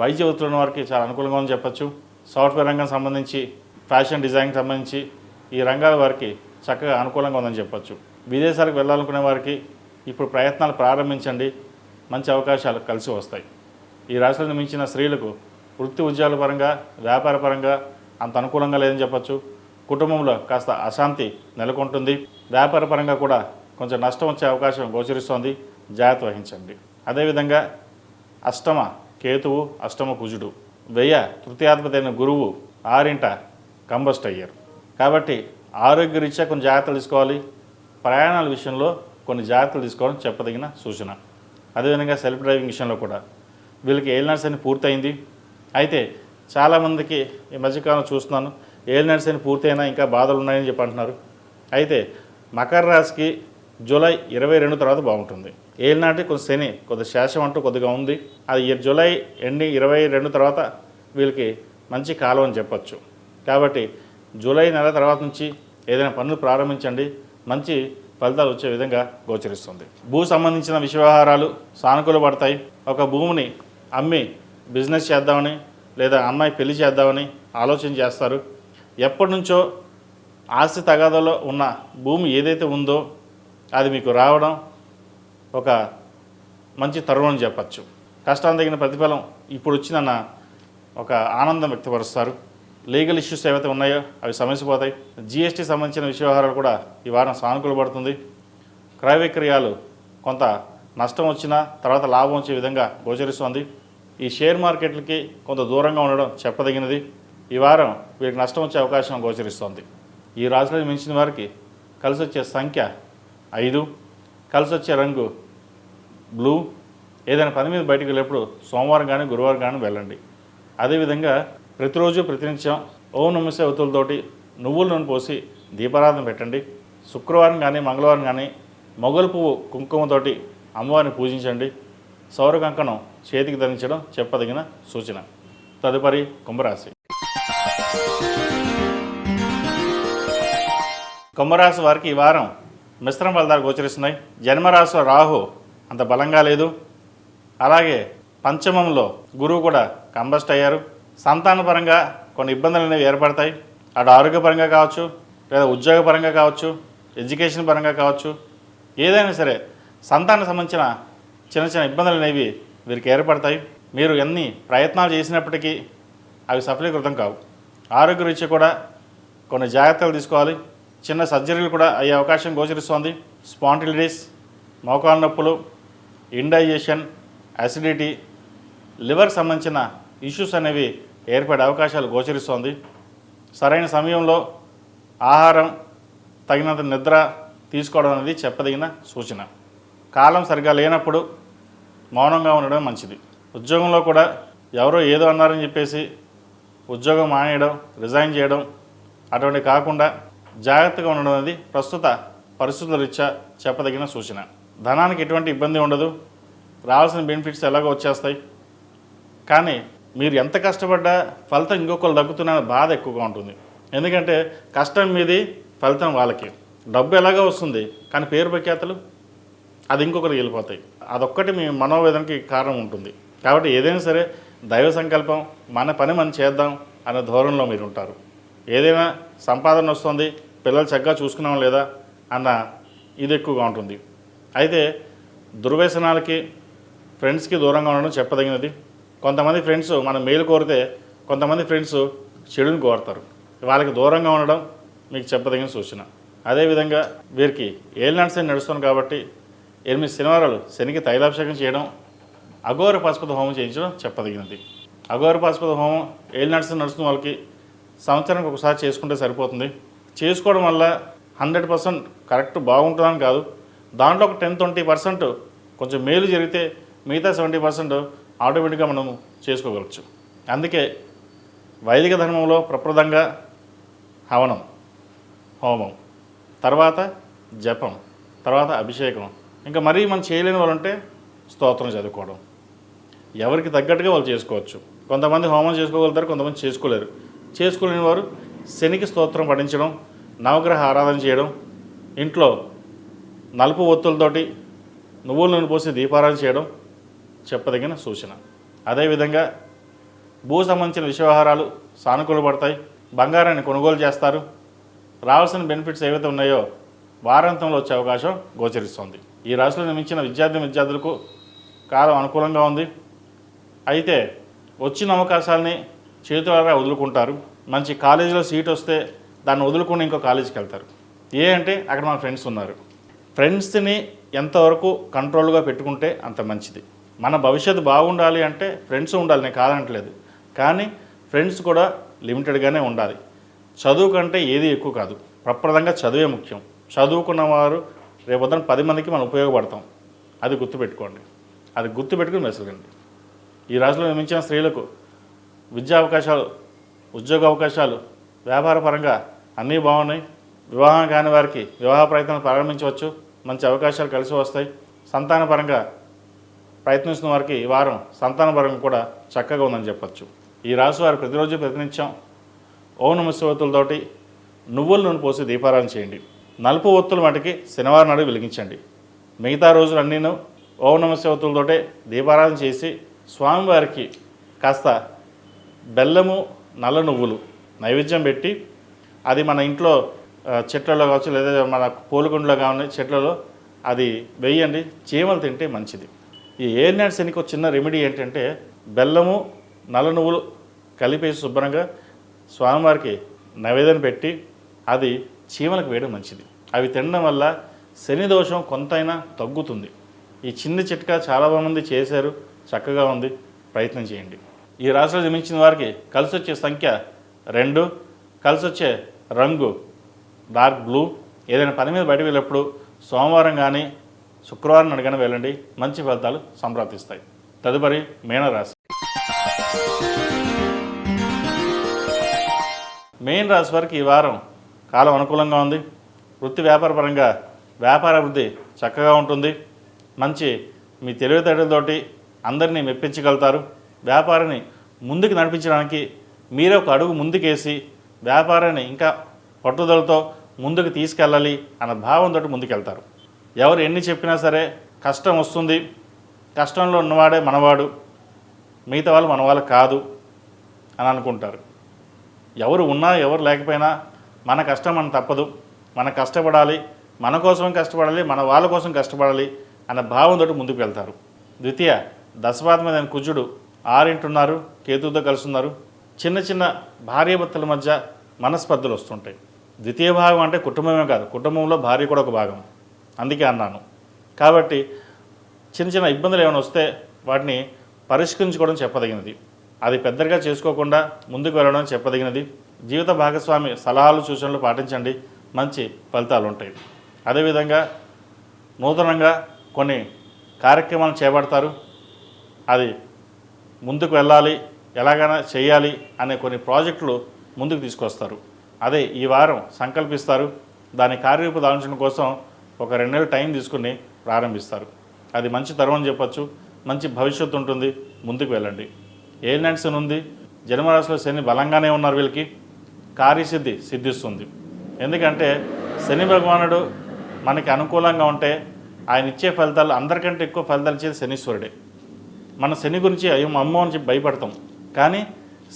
వైద్య వృత్తులు ఉన్న వారికి చాలా అనుకూలంగా ఉందని చెప్పచ్చు. సాఫ్ట్వేర్ రంగం సంబంధించి, ఫ్యాషన్ డిజైన్కి సంబంధించి ఈ రంగాల వారికి చక్కగా అనుకూలంగా ఉందని చెప్పచ్చు. విదేశాలకు వెళ్ళాలనుకునే వారికి ఇప్పుడు ప్రయత్నాలు ప్రారంభించండి, మంచి అవకాశాలు కలిసి వస్తాయి. ఈ రాశిలో నిర్మించిన స్త్రీలకు వృత్తి ఉద్యోగాల పరంగా, వ్యాపార పరంగా అంత అనుకూలంగా లేదని చెప్పచ్చు. కుటుంబంలో కాస్త అశాంతి నెలకొంటుంది. వ్యాపార పరంగా కూడా కొంచెం నష్టం వచ్చే అవకాశం గోచరిస్తోంది. జాగ్రత్త వహించండి. అదేవిధంగా అష్టమ కేతువు, అష్టమ కుజుడు, వ్యయ తృతీయాధిపతి అయిన గురువు 6 కంబస్ట్ అయ్యారు. కాబట్టి ఆరోగ్యరీత్యా కొన్ని జాగ్రత్తలు తీసుకోవాలి. ప్రయాణాల విషయంలో కొన్ని జాగ్రత్తలు తీసుకోవడం చెప్పదగిన సూచన. అదేవిధంగా సెల్ఫ్ డ్రైవింగ్ విషయంలో కూడా వీళ్ళకి ఏలినాటి శని పూర్తయింది. అయితే చాలామందికి ఈ మధ్యకాలం చూస్తున్నాను ఏలినాటి శని పూర్తయినా ఇంకా బాధలు ఉన్నాయని చెప్పి అంటున్నారు. అయితే మకర రాశికి జూలై 22 తర్వాత బాగుంటుంది. ఏలినాటి కొంచెం శని కొద్ది శేషం అంటూ కొద్దిగా ఉంది. అది జూలై 22 తర్వాత వీళ్ళకి మంచి కాలం అని చెప్పచ్చు. కాబట్టి జూలై నెల తర్వాత నుంచి ఏదైనా పనులు ప్రారంభించండి, మంచి ఫలితాలు వచ్చే విధంగా గోచరిస్తుంది. భూ సంబంధించిన విషయ వ్యవహారాలు సానుకూల పడతాయి. ఒక భూమిని అమ్మి బిజినెస్ చేద్దామని లేదా అమ్మాయి పెళ్లి చేద్దామని ఆలోచన చేస్తారు. ఎప్పటి నుంచో ఆస్తి తగాదాలో ఉన్న భూమి ఏదైతే ఉందో అది మీకు రావడం ఒక మంచి తరుణం అని చెప్పచ్చు. కష్టానికి తగిన ప్రతిఫలం ఇప్పుడు వచ్చిందన్న ఒక ఆనందం వ్యక్తపరుస్తారు. లీగల్ ఇష్యూస్ ఏవైతే ఉన్నాయో అవి సమస్యపోతాయి. జిఎస్టీ సంబంధించిన విషయ వ్యవహారాలు కూడా ఈ వారం సానుకూల పడుతుంది. క్రయ విక్రయాలు కొంత నష్టం వచ్చినా తర్వాత లాభం వచ్చే విధంగా గోచరిస్తుంది. ఈ షేర్ మార్కెట్లకి కొంత దూరంగా ఉండడం చెప్పదగినది. ఈ వారం వీరికి నష్టం వచ్చే అవకాశం గోచరిస్తోంది. ఈ రాశిలో మించిన వారికి కలిసి వచ్చే సంఖ్య 5, కలిసి వచ్చే రంగు బ్లూ. ఏదైనా పని మీద బయటకు వెళ్ళేప్పుడు సోమవారం కానీ గురువారం కానీ వెళ్ళండి. అదేవిధంగా ప్రతిరోజు ప్రతినిత్యం ఓం నమః శివాయ ఒత్తులతోటి నువ్వుల నూనె పోసి దీపారాధన పెట్టండి. శుక్రవారం కానీ మంగళవారం కానీ మొగలు పువ్వు కుంకుమతోటి అమ్మవారిని పూజించండి. సౌర కంకణం చేతికి ధరించడం చెప్పదగిన సూచన. తదుపరి కుంభరాశి. కుంభరాశి వారికి ఈ వారం మిశ్రమ ఫలితాలు గోచరిస్తున్నాయి. జన్మరాశిలో రాహు అంత బలంగా లేదు. అలాగే పంచమంలో గురువు కూడా కంబస్ట్ అయ్యారు. సంతానపరంగా కొన్ని ఇబ్బందులు అనేవి ఏర్పడతాయి. అటు ఆరోగ్యపరంగా కావచ్చు, లేదా ఉద్యోగపరంగా కావచ్చు, ఎడ్యుకేషన్ పరంగా కావచ్చు, ఏదైనా సరే సంతానం సంబంధించిన చిన్న చిన్న ఇబ్బందులు అనేవి వీరికి ఏర్పడతాయి. మీరు ఎన్ని ప్రయత్నాలు చేసినప్పటికీ అవి సఫలీకృతం కావు. ఆరోగ్యరీత్యా కూడా కొన్ని జాగ్రత్తలు తీసుకోవాలి. చిన్న సర్జరీలు కూడా అయ్యే అవకాశం గోచరిస్తోంది. స్పాంటిలిటిస్, మోకాలు నొప్పులు, ఇండైజెషన్, అసిడిటీ, లివర్ సంబంధించిన ఇష్యూస్ అనేవి ఏర్పడే అవకాశాలు గోచరిస్తోంది. సరైన సమయంలో ఆహారం, తగినంత నిద్ర తీసుకోవడం అనేది చెప్పదగిన సూచన. కాలం సరిగా లేనప్పుడు మౌనంగా ఉండడం మంచిది. ఉద్యోగంలో కూడా ఎవరో ఏదో అన్నారని చెప్పేసి ఉద్యోగం మానేయడం, రిజైన్ చేయడం అటువంటి కాకుండా జాగ్రత్తగా ఉండడం అనేది ప్రస్తుత పరిస్థితుల రీత్యా చెప్పదగిన సూచన. ధనానికి ఎటువంటి ఇబ్బంది ఉండదు. రావాల్సిన బెనిఫిట్స్ ఎలాగో వచ్చేస్తాయి. కానీ మీరు ఎంత కష్టపడ్డా ఫలితం ఇంకొకరు దక్కుతున్న బాధ ఎక్కువగా ఉంటుంది. ఎందుకంటే కష్టం మీది, ఫలితం వాళ్ళకి. డబ్బు ఎలాగో వస్తుంది, కానీ పేరు ప్రఖ్యాతలు అది ఇంకొకరికి వెళ్ళిపోతాయి. అదొక్కటి మీ మనోవేదనకి కారణం ఉంటుంది. కాబట్టి ఏదైనా సరే దైవ సంకల్పం, మన పని మనం చేద్దాం అనే ధోరణిలో మీరు ఉంటారు. ఏదైనా సంపాదన వస్తుంది, పిల్లలు చక్కగా చూసుకున్నాం లేదా అన్న ఇది ఎక్కువగా ఉంటుంది. అయితే దుర్వ్యసనాలకి, ఫ్రెండ్స్కి దూరంగా ఉండడం చెప్పదగినది. కొంతమంది ఫ్రెండ్స్ మనం మేలు కోరితే కొంతమంది ఫ్రెండ్స్ చెడుని కోరుతారు. వాళ్ళకి దూరంగా ఉండడం మీకు చెప్పదగిన సూచన. అదేవిధంగా వీరికి ఏలినాటి శని నడుస్తుంది కాబట్టి 8 శనివారాలు శనికి తైలాభిషేకం చేయడం, అఘోర పాశుపత హోమం చేయించడం చెప్పదగినది. అఘోర పాశుపత హోమం ఏలినాటి శని నడుస్తున్న వాళ్ళకి సంవత్సరానికి ఒకసారి చేసుకుంటే సరిపోతుంది. చేసుకోవడం వల్ల 100% కరెక్ట్ బాగుంటుందని కాదు, దాంట్లో ఒక 10-20% కొంచెం మేలు జరిగితే మిగతా 70% ఆటోమేటిక్గా మనము చేసుకోగలచ్చు. అందుకే వైదిక ధర్మంలో ప్రప్రదంగా హవనం, హోమం, తర్వాత జపం, తర్వాత అభిషేకం, ఇంకా మరీ మనం చేయలేని వాళ్ళు ఉంటే స్తోత్రం చదువుకోవడం. ఎవరికి తగ్గట్టుగా వాళ్ళు చేసుకోవచ్చు. కొంతమంది హోమం చేసుకోగలుగుతారు, కొంతమంది చేసుకోలేరు. చేసుకోలేని వారు శనికి స్తోత్రం పఠించడం, నవగ్రహ ఆరాధన చేయడం, ఇంట్లో నలుపు ఒత్తులతోటి నువ్వుల నూనె పోసి దీపారాధన చేయడం చెప్పదగిన సూచన. అదేవిధంగా భూ సంబంధించిన విషయ వ్యవహారాలు సానుకూల పడతాయి. బంగారాన్ని కొనుగోలు చేస్తారు. రావాల్సిన బెనిఫిట్స్ ఏవైతే ఉన్నాయో వారాంతంలో వచ్చే అవకాశం గోచరిస్తుంది. ఈ రాశిలో నిర్మించిన విద్యార్థులకు కాలం అనుకూలంగా ఉంది. అయితే వచ్చిన అవకాశాలని చేతులారా వదులుకుంటారు. మంచి కాలేజీలో సీట్ వస్తే దాన్ని వదులుకుని ఇంకో కాలేజీకి వెళ్తారు. అంటే అక్కడ మన ఫ్రెండ్స్ ఉన్నారు. ఫ్రెండ్స్ని ఎంతవరకు కంట్రోల్గా పెట్టుకుంటే అంత మంచిది. మన భవిష్యత్తు బాగుండాలి అంటే ఫ్రెండ్స్ ఉండాలి, నేను కాదనట్లేదు. కానీ ఫ్రెండ్స్ కూడా లిమిటెడ్గానే ఉండాలి. చదువు కంటే ఏది ఎక్కువ కాదు. ప్రప్రదంగా చదువే ముఖ్యం. చదువుకున్న వారు రేపొద్దున 10 మందికి మనం ఉపయోగపడతాం. అది గుర్తుపెట్టుకోండి. అది గుర్తుపెట్టుకుని మెసగండి. ఈ రాశిలో నిర్మించిన స్త్రీలకు విద్యా అవకాశాలు, ఉద్యోగ అవకాశాలు, వ్యాపారపరంగా అన్నీ బాగున్నాయి. వివాహం కాని వారికి వివాహ ప్రయత్నాలు ప్రారంభించవచ్చు. మంచి అవకాశాలు కలిసి వస్తాయి. సంతానపరంగా ప్రయత్నిస్తున్న వారికి ఈ వారం సంతానపరంగా కూడా చక్కగా ఉందని చెప్పచ్చు. ఈ రాశి వారు ప్రతిరోజు ప్రతినిత్యం ఓం నమః శివతులతోటి నువ్వుల నూనె పోసి దీపారాధన చేయండి. నలుపు ఒత్తుల మటుకి శనివారం నాడు వెలిగించండి. మిగతా రోజులు అన్నీను ఓం నమః శివతులతోటే దీపారాధన చేసి స్వామివారికి కాస్త బెల్లము, నల్ల నువ్వులు నైవేద్యం పెట్టి అది మన ఇంట్లో చెట్లలో కావచ్చు, లేదా మన పూలకుండలో కానీ చెట్లలో అది వేయండి. చీమలు తింటే మంచిది. ఈ ఏర్నాడు శనికి ఒక చిన్న రెమెడీ ఏంటంటే బెల్లము, నల్ల నువ్వులు కలిపేసి శుభ్రంగా స్వామివారికి నైవేద్యం పెట్టి అది చీమలకు వేయడం మంచిది. అవి తినడం వల్ల శని దోషం కొంతైనా తగ్గుతుంది. ఈ చిన్న చిట్కా చాలామంది చేశారు, చక్కగా ఉంది, ప్రయత్నం చేయండి. ఈ రాశిలో జన్మించిన వారికి కలిసి వచ్చే సంఖ్య 2, కలిసి వచ్చే రంగు డార్క్ బ్లూ. ఏదైనా పని మీద బయటకు వెళ్ళినప్పుడు సోమవారం కానీ శుక్రవారం నాడు కానీ వెళ్ళండి, మంచి ఫలితాలు సంప్రాప్తిస్తాయి. తదుపరి మీనరాశి. మీన రాశి వారికి ఈ వారం కాలం అనుకూలంగా ఉంది. వృత్తి వ్యాపార పరంగా వ్యాపార అభివృద్ధి చక్కగా ఉంటుంది. మంచి మీ తెలివితేటలతోటి అందరినీ మెప్పించగలుగుతారు. వ్యాపారాన్ని ముందుకు నడిపించడానికి మీరే ఒక అడుగు ముందుకేసి వ్యాపారాన్ని ఇంకా పట్టుదలతో ముందుకు తీసుకెళ్ళాలి అన్న భావంతో ముందుకెళ్తారు. ఎవరు ఎన్ని చెప్పినా సరే కష్టం వస్తుంది, కష్టంలో ఉన్నవాడే మనవాడు, మిగతా వాళ్ళు మన వాళ్ళు కాదు అని అనుకుంటారు. ఎవరు ఉన్నా ఎవరు లేకపోయినా మన కష్టం మన తప్పదు, మన కష్టపడాలి, మన కోసం కష్టపడాలి, మన వాళ్ళ కోసం కష్టపడాలి అన్న భావంతో ముందుకు వెళ్తారు. ద్వితీయ దశపాతమైన కుజుడు 6 ఉన్నారు, కేతువుతో కలిసి ఉన్నారు. చిన్న చిన్న భార్యాభర్తల మధ్య మనస్పర్ధలు వస్తుంటాయి. ద్వితీయ భాగం అంటే కుటుంబమే కాదు, కుటుంబంలో భార్య కూడా ఒక భాగం, అందుకే అన్నాను. కాబట్టి చిన్న చిన్న ఇబ్బందులు ఏమైనా వస్తే వాటిని పరిష్కరించుకోవడం చెప్పదగినది. అది పెద్దగా చేసుకోకుండా ముందుకు వెళ్ళడం చెప్పదగినది. జీవిత భాగస్వామి సలహాలు సూచనలు పాటించండి, మంచి ఫలితాలు ఉంటాయి. అదేవిధంగా నూతనంగా కొన్ని కార్యక్రమాలు చేపడతారు. అది ముందుకు వెళ్ళాలి, ఎలాగైనా చేయాలి అనే కొన్ని ప్రాజెక్టులు ముందుకు తీసుకొస్తారు. అదే ఈ వారం సంకల్పిస్తారు. దాని కార్యరూపు దాల్చడం కోసం ఒక 2 నెలలు టైం తీసుకుని ప్రారంభిస్తారు. అది మంచి తరం అని చెప్పచ్చు. మంచి భవిష్యత్తు ఉంటుంది, ముందుకు వెళ్ళండి. ఏలినాటి శని ఉంది, జన్మరాశిలో శని బలంగానే ఉన్నారు. వీళ్ళకి కార్యసిద్ధి సిద్ధిస్తుంది. ఎందుకంటే శని భగవానుడు మనకి అనుకూలంగా ఉంటే ఆయన ఇచ్చే ఫలితాలు అందరికంటే ఎక్కువ ఫలితాలు ఇచ్చేది శనీశ్వరుడే. మన శని గురించి అమ్మో అని చెప్పి భయపడతాం, కానీ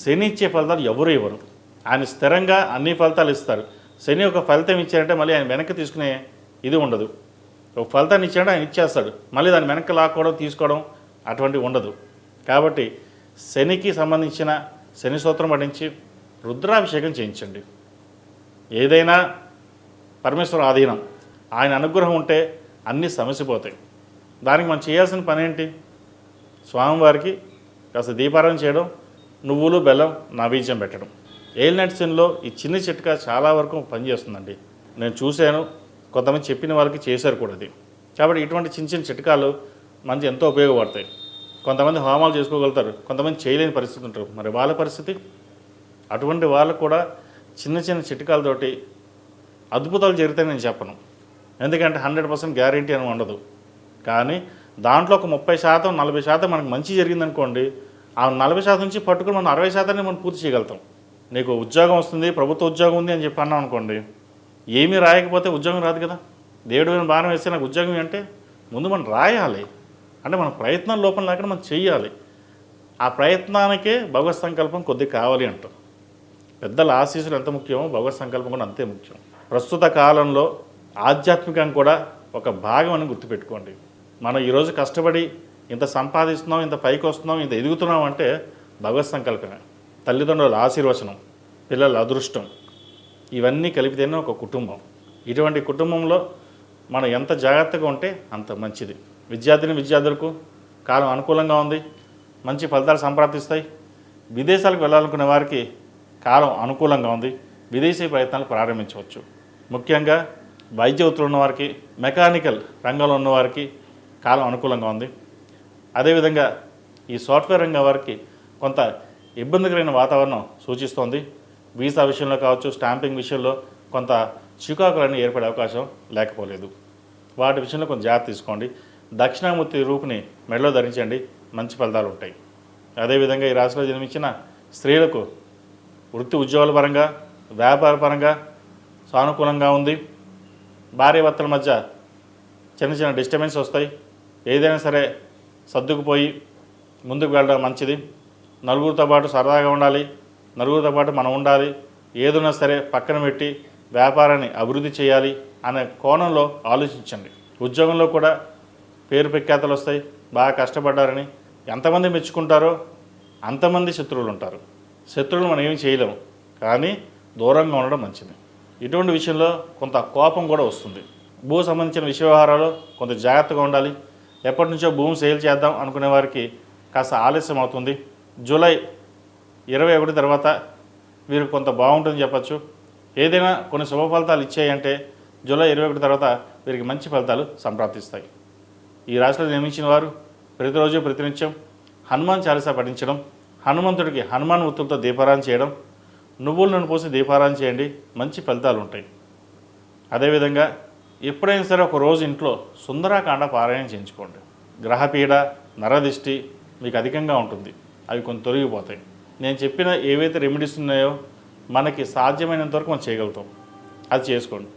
శని ఇచ్చే ఫలితాలు ఎవరు ఇవ్వరు. ఆయన స్థిరంగా అన్ని ఫలితాలు ఇస్తారు. శని ఒక ఫలితం ఇచ్చారంటే మళ్ళీ ఆయన వెనక్కి తీసుకునే ఇది ఉండదు. ఒక ఫలితాన్ని ఇచ్చాడంటే ఆయన ఇచ్చేస్తాడు, మళ్ళీ దాన్ని వెనక్కి లాక్కోవడం తీసుకోవడం అటువంటివి ఉండదు. కాబట్టి శనికి సంబంధించిన శని సూత్రం పఠించి రుద్రాభిషేకం చేయించండి. ఏదైనా పరమేశ్వర ఆధీనం, ఆయన అనుగ్రహం ఉంటే అన్నీ సమసిపోతాయి. దానికి మనం చేయాల్సిన పని ఏంటి? స్వామివారికి కాస్త దీపారాధన చేయడం, నువ్వులు బెల్లం నైవేద్యం పెట్టడం. ఏలినాటి శనిలో ఈ చిన్న చిట్కా చాలా వరకు పనిచేస్తుందండి. నేను చూశాను, కొంతమంది చెప్పిన వాళ్ళకి చేశారు కూడా అది. కాబట్టి ఇటువంటి చిన్న చిన్న చిట్కాలు మనకి ఎంతో ఉపయోగపడతాయి. కొంతమంది హోమాలు చేసుకోగలుగుతారు, కొంతమంది చేయలేని పరిస్థితి ఉంటారు. మరి వాళ్ళ పరిస్థితి? అటువంటి వాళ్ళు కూడా చిన్న చిన్న చిట్కాలతోటి అద్భుతాలు జరిగితే నేను చెప్పను, ఎందుకంటే 100% గ్యారంటీ అని ఉండదు. కానీ దాంట్లో ఒక 30%, 40% మనకు మంచి జరిగిందనుకోండి, ఆ 40% నుంచి పట్టుకుని మనం 60%ని మనం పూర్తి చేయగలుగుతాం. నీకు ఉద్యోగం వస్తుంది, ప్రభుత్వ ఉద్యోగం ఉంది అని చెప్పి అన్నాం అనుకోండి, ఏమీ రాయకపోతే ఉద్యోగం రాదు కదా. దేవుడు మీద భారం వేస్తే నాకు ఉద్యోగం అంటే ముందు మనం రాయాలి. అంటే మన ప్రయత్నం లోపం లేకుండా మనం చెయ్యాలి. ఆ ప్రయత్నానికే భగవత్ సంకల్పం కొద్దిగా కావాలి అంటాం. పెద్దల ఆశీస్సులు ఎంత ముఖ్యమో భగవత్ సంకల్పం కూడా అంతే ముఖ్యం. ప్రస్తుత కాలంలో ఆధ్యాత్మికం కూడా ఒక భాగం అని గుర్తుపెట్టుకోండి. మనం ఈరోజు కష్టపడి ఇంత సంపాదిస్తున్నాం, ఇంత పైకి వస్తున్నాం, ఇంత ఎదుగుతున్నాం అంటే భగవత్ సంకల్పమే. తల్లిదండ్రుల ఆశీర్వచనం, పిల్లల అదృష్టం, ఇవన్నీ కలిపితేనే ఒక కుటుంబం. ఇటువంటి కుటుంబంలో మనం ఎంత జాగ్రత్తగా ఉంటే అంత మంచిది. విద్యార్థులకు కాలం అనుకూలంగా ఉంది, మంచి ఫలితాలు సంప్రాప్తిస్తాయి. విదేశాలకు వెళ్ళాలనుకునే వారికి కాలం అనుకూలంగా ఉంది, విదేశీ ప్రయత్నాలు ప్రారంభించవచ్చు. ముఖ్యంగా వైద్య వృత్తులు ఉన్నవారికి, మెకానికల్ రంగంలో ఉన్నవారికి కాలం అనుకూలంగా ఉంది. అదేవిధంగా ఈ సాఫ్ట్వేర్ రంగం వారికి కొంత ఇబ్బందికరమైన వాతావరణం సూచిస్తోంది. వీసా విషయంలో కావచ్చు, స్టాంపింగ్ విషయంలో కొంత చికాకులన్నీ ఏర్పడే అవకాశం లేకపోలేదు. వాటి విషయంలో కొంచెం జాగ్రత్త తీసుకోండి. దక్షిణామూర్తి రూపుని మెడలో ధరించండి, మంచి ఫలితాలు ఉంటాయి. అదేవిధంగా ఈ రాశిలో జన్మించిన స్త్రీలకు వృత్తి ఉద్యోగాల పరంగా, వ్యాపార పరంగా సానుకూలంగా ఉంది. భార్యాభర్తల మధ్య చిన్న చిన్న డిస్టర్బెన్స్ వస్తాయి. ఏదైనా సరే సర్దుకుపోయి ముందుకు వెళ్ళడం మంచిది. నలుగురితో పాటు సరదాగా ఉండాలి, నలుగురితో పాటు మనం ఉండాలి. ఏదైనా సరే పక్కన పెట్టి వ్యాపారాన్ని అభివృద్ధి చేయాలి అనే కోణంలో ఆలోచించండి. ఉద్యోగంలో కూడా పేరు ప్రఖ్యాతలు వస్తాయి. బాగా కష్టపడ్డారని ఎంతమంది మెచ్చుకుంటారో అంతమంది శత్రువులు ఉంటారు. శత్రువులు మనం ఏమి చేయలేము, కానీ దూరంగా ఉండడం మంచిది. ఇటువంటి విషయంలో కొంత కోపం కూడా వస్తుంది. భూ సంబంధించిన విషయ వ్యవహారాలు కొంత జాగ్రత్తగా ఉండాలి. ఎప్పటి నుంచో భూమి సేల్ చేద్దాం అనుకునే వారికి కాస్త ఆలస్యం అవుతుంది. జూలై 21 తర్వాత వీరికి కొంత బాగుంటుంది చెప్పచ్చు. ఏదైనా కొన్ని శుభ ఫలితాలు ఇచ్చాయంటే జూలై 21 తర్వాత వీరికి మంచి ఫలితాలు సంప్రాప్తిస్తాయి. ఈ రాశిలో జన్మించిన వారు ప్రతిరోజు ప్రతినిత్యం హనుమాన్ చాలీసా పఠించడం, హనుమంతుడికి హనుమాన్ వృత్తులతో దీపారాధన చేయడం, నువ్వుల నూనె పోసి దీపారాధన చేయండి, మంచి ఫలితాలు ఉంటాయి. అదేవిధంగా ఎప్పుడైనా సరే ఒక రోజు ఇంట్లో సుందరాకాండ పారాయణం చేయించుకోండి. గ్రహపీడ, నరదిష్టి మీకు అధికంగా ఉంటుంది, అవి కొంత తొలగిపోతాయి. నేను చెప్పిన ఏవైతే రెమెడీస్ ఉన్నాయో మనకి సాధ్యమైనంత వరకు మనం చేయగలుగుతాం, అది చేసుకోండి.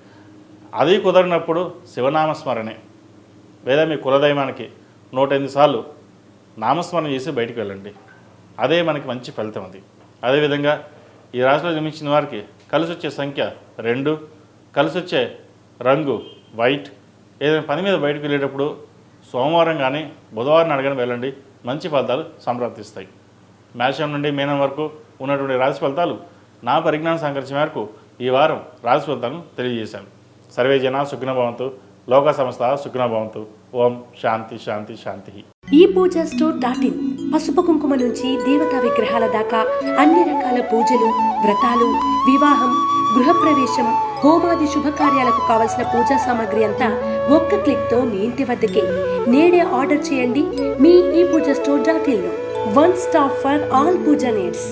అది కుదరినప్పుడు శివనామస్మరణే లేదా మీ కులదైవానికి 108 సార్లు నామస్మరణ చేసి బయటికి వెళ్ళండి. అదే మనకి మంచి ఫలితం. అది అదేవిధంగా ఈ రాశిలో జన్మించిన వారికి కలిసి వచ్చే సంఖ్య 2, కలిసి వచ్చే రంగు వైట్. ఏదైనా పని మీద బయటకు వెళ్ళేటప్పుడు సోమవారం కానీ బుధవారం అడగని వెళ్ళండి, మంచి ఫలితాలు సంప్రాప్తిస్తాయి. మేషం నుండి మీనం వరకు ఉన్నటువంటి రాశి ఫలితాలు నా పరిజ్ఞానం సంకరించిన మేరకు ఈ వారం రాశి ఫలితాలను తెలియజేశాను. సర్వే జనా సుఖినో భవంతు, లోక సమస్త సుఖినో భవంతు. ఓం శాంతి శాంతి శాంతి. ఈ పూజా స్టోర్ .in పసుపు కుంకుమ నుంచి దేవతా విగ్రహాల దాకా అన్ని రకాల పూజలు, వ్రతాలు, వివాహం, గృహప్రవేశం, హోమాది శుభకార్యాలకు కావలసిన పూజా సామాగ్రి అంతా ఒక్క క్లిక్తో మీ ఇంటి వద్దకే. నేడే ఆర్డర్ చేయండి మీ ఈ పూజా స్టోర్ .in లో. One stop for all puja needs.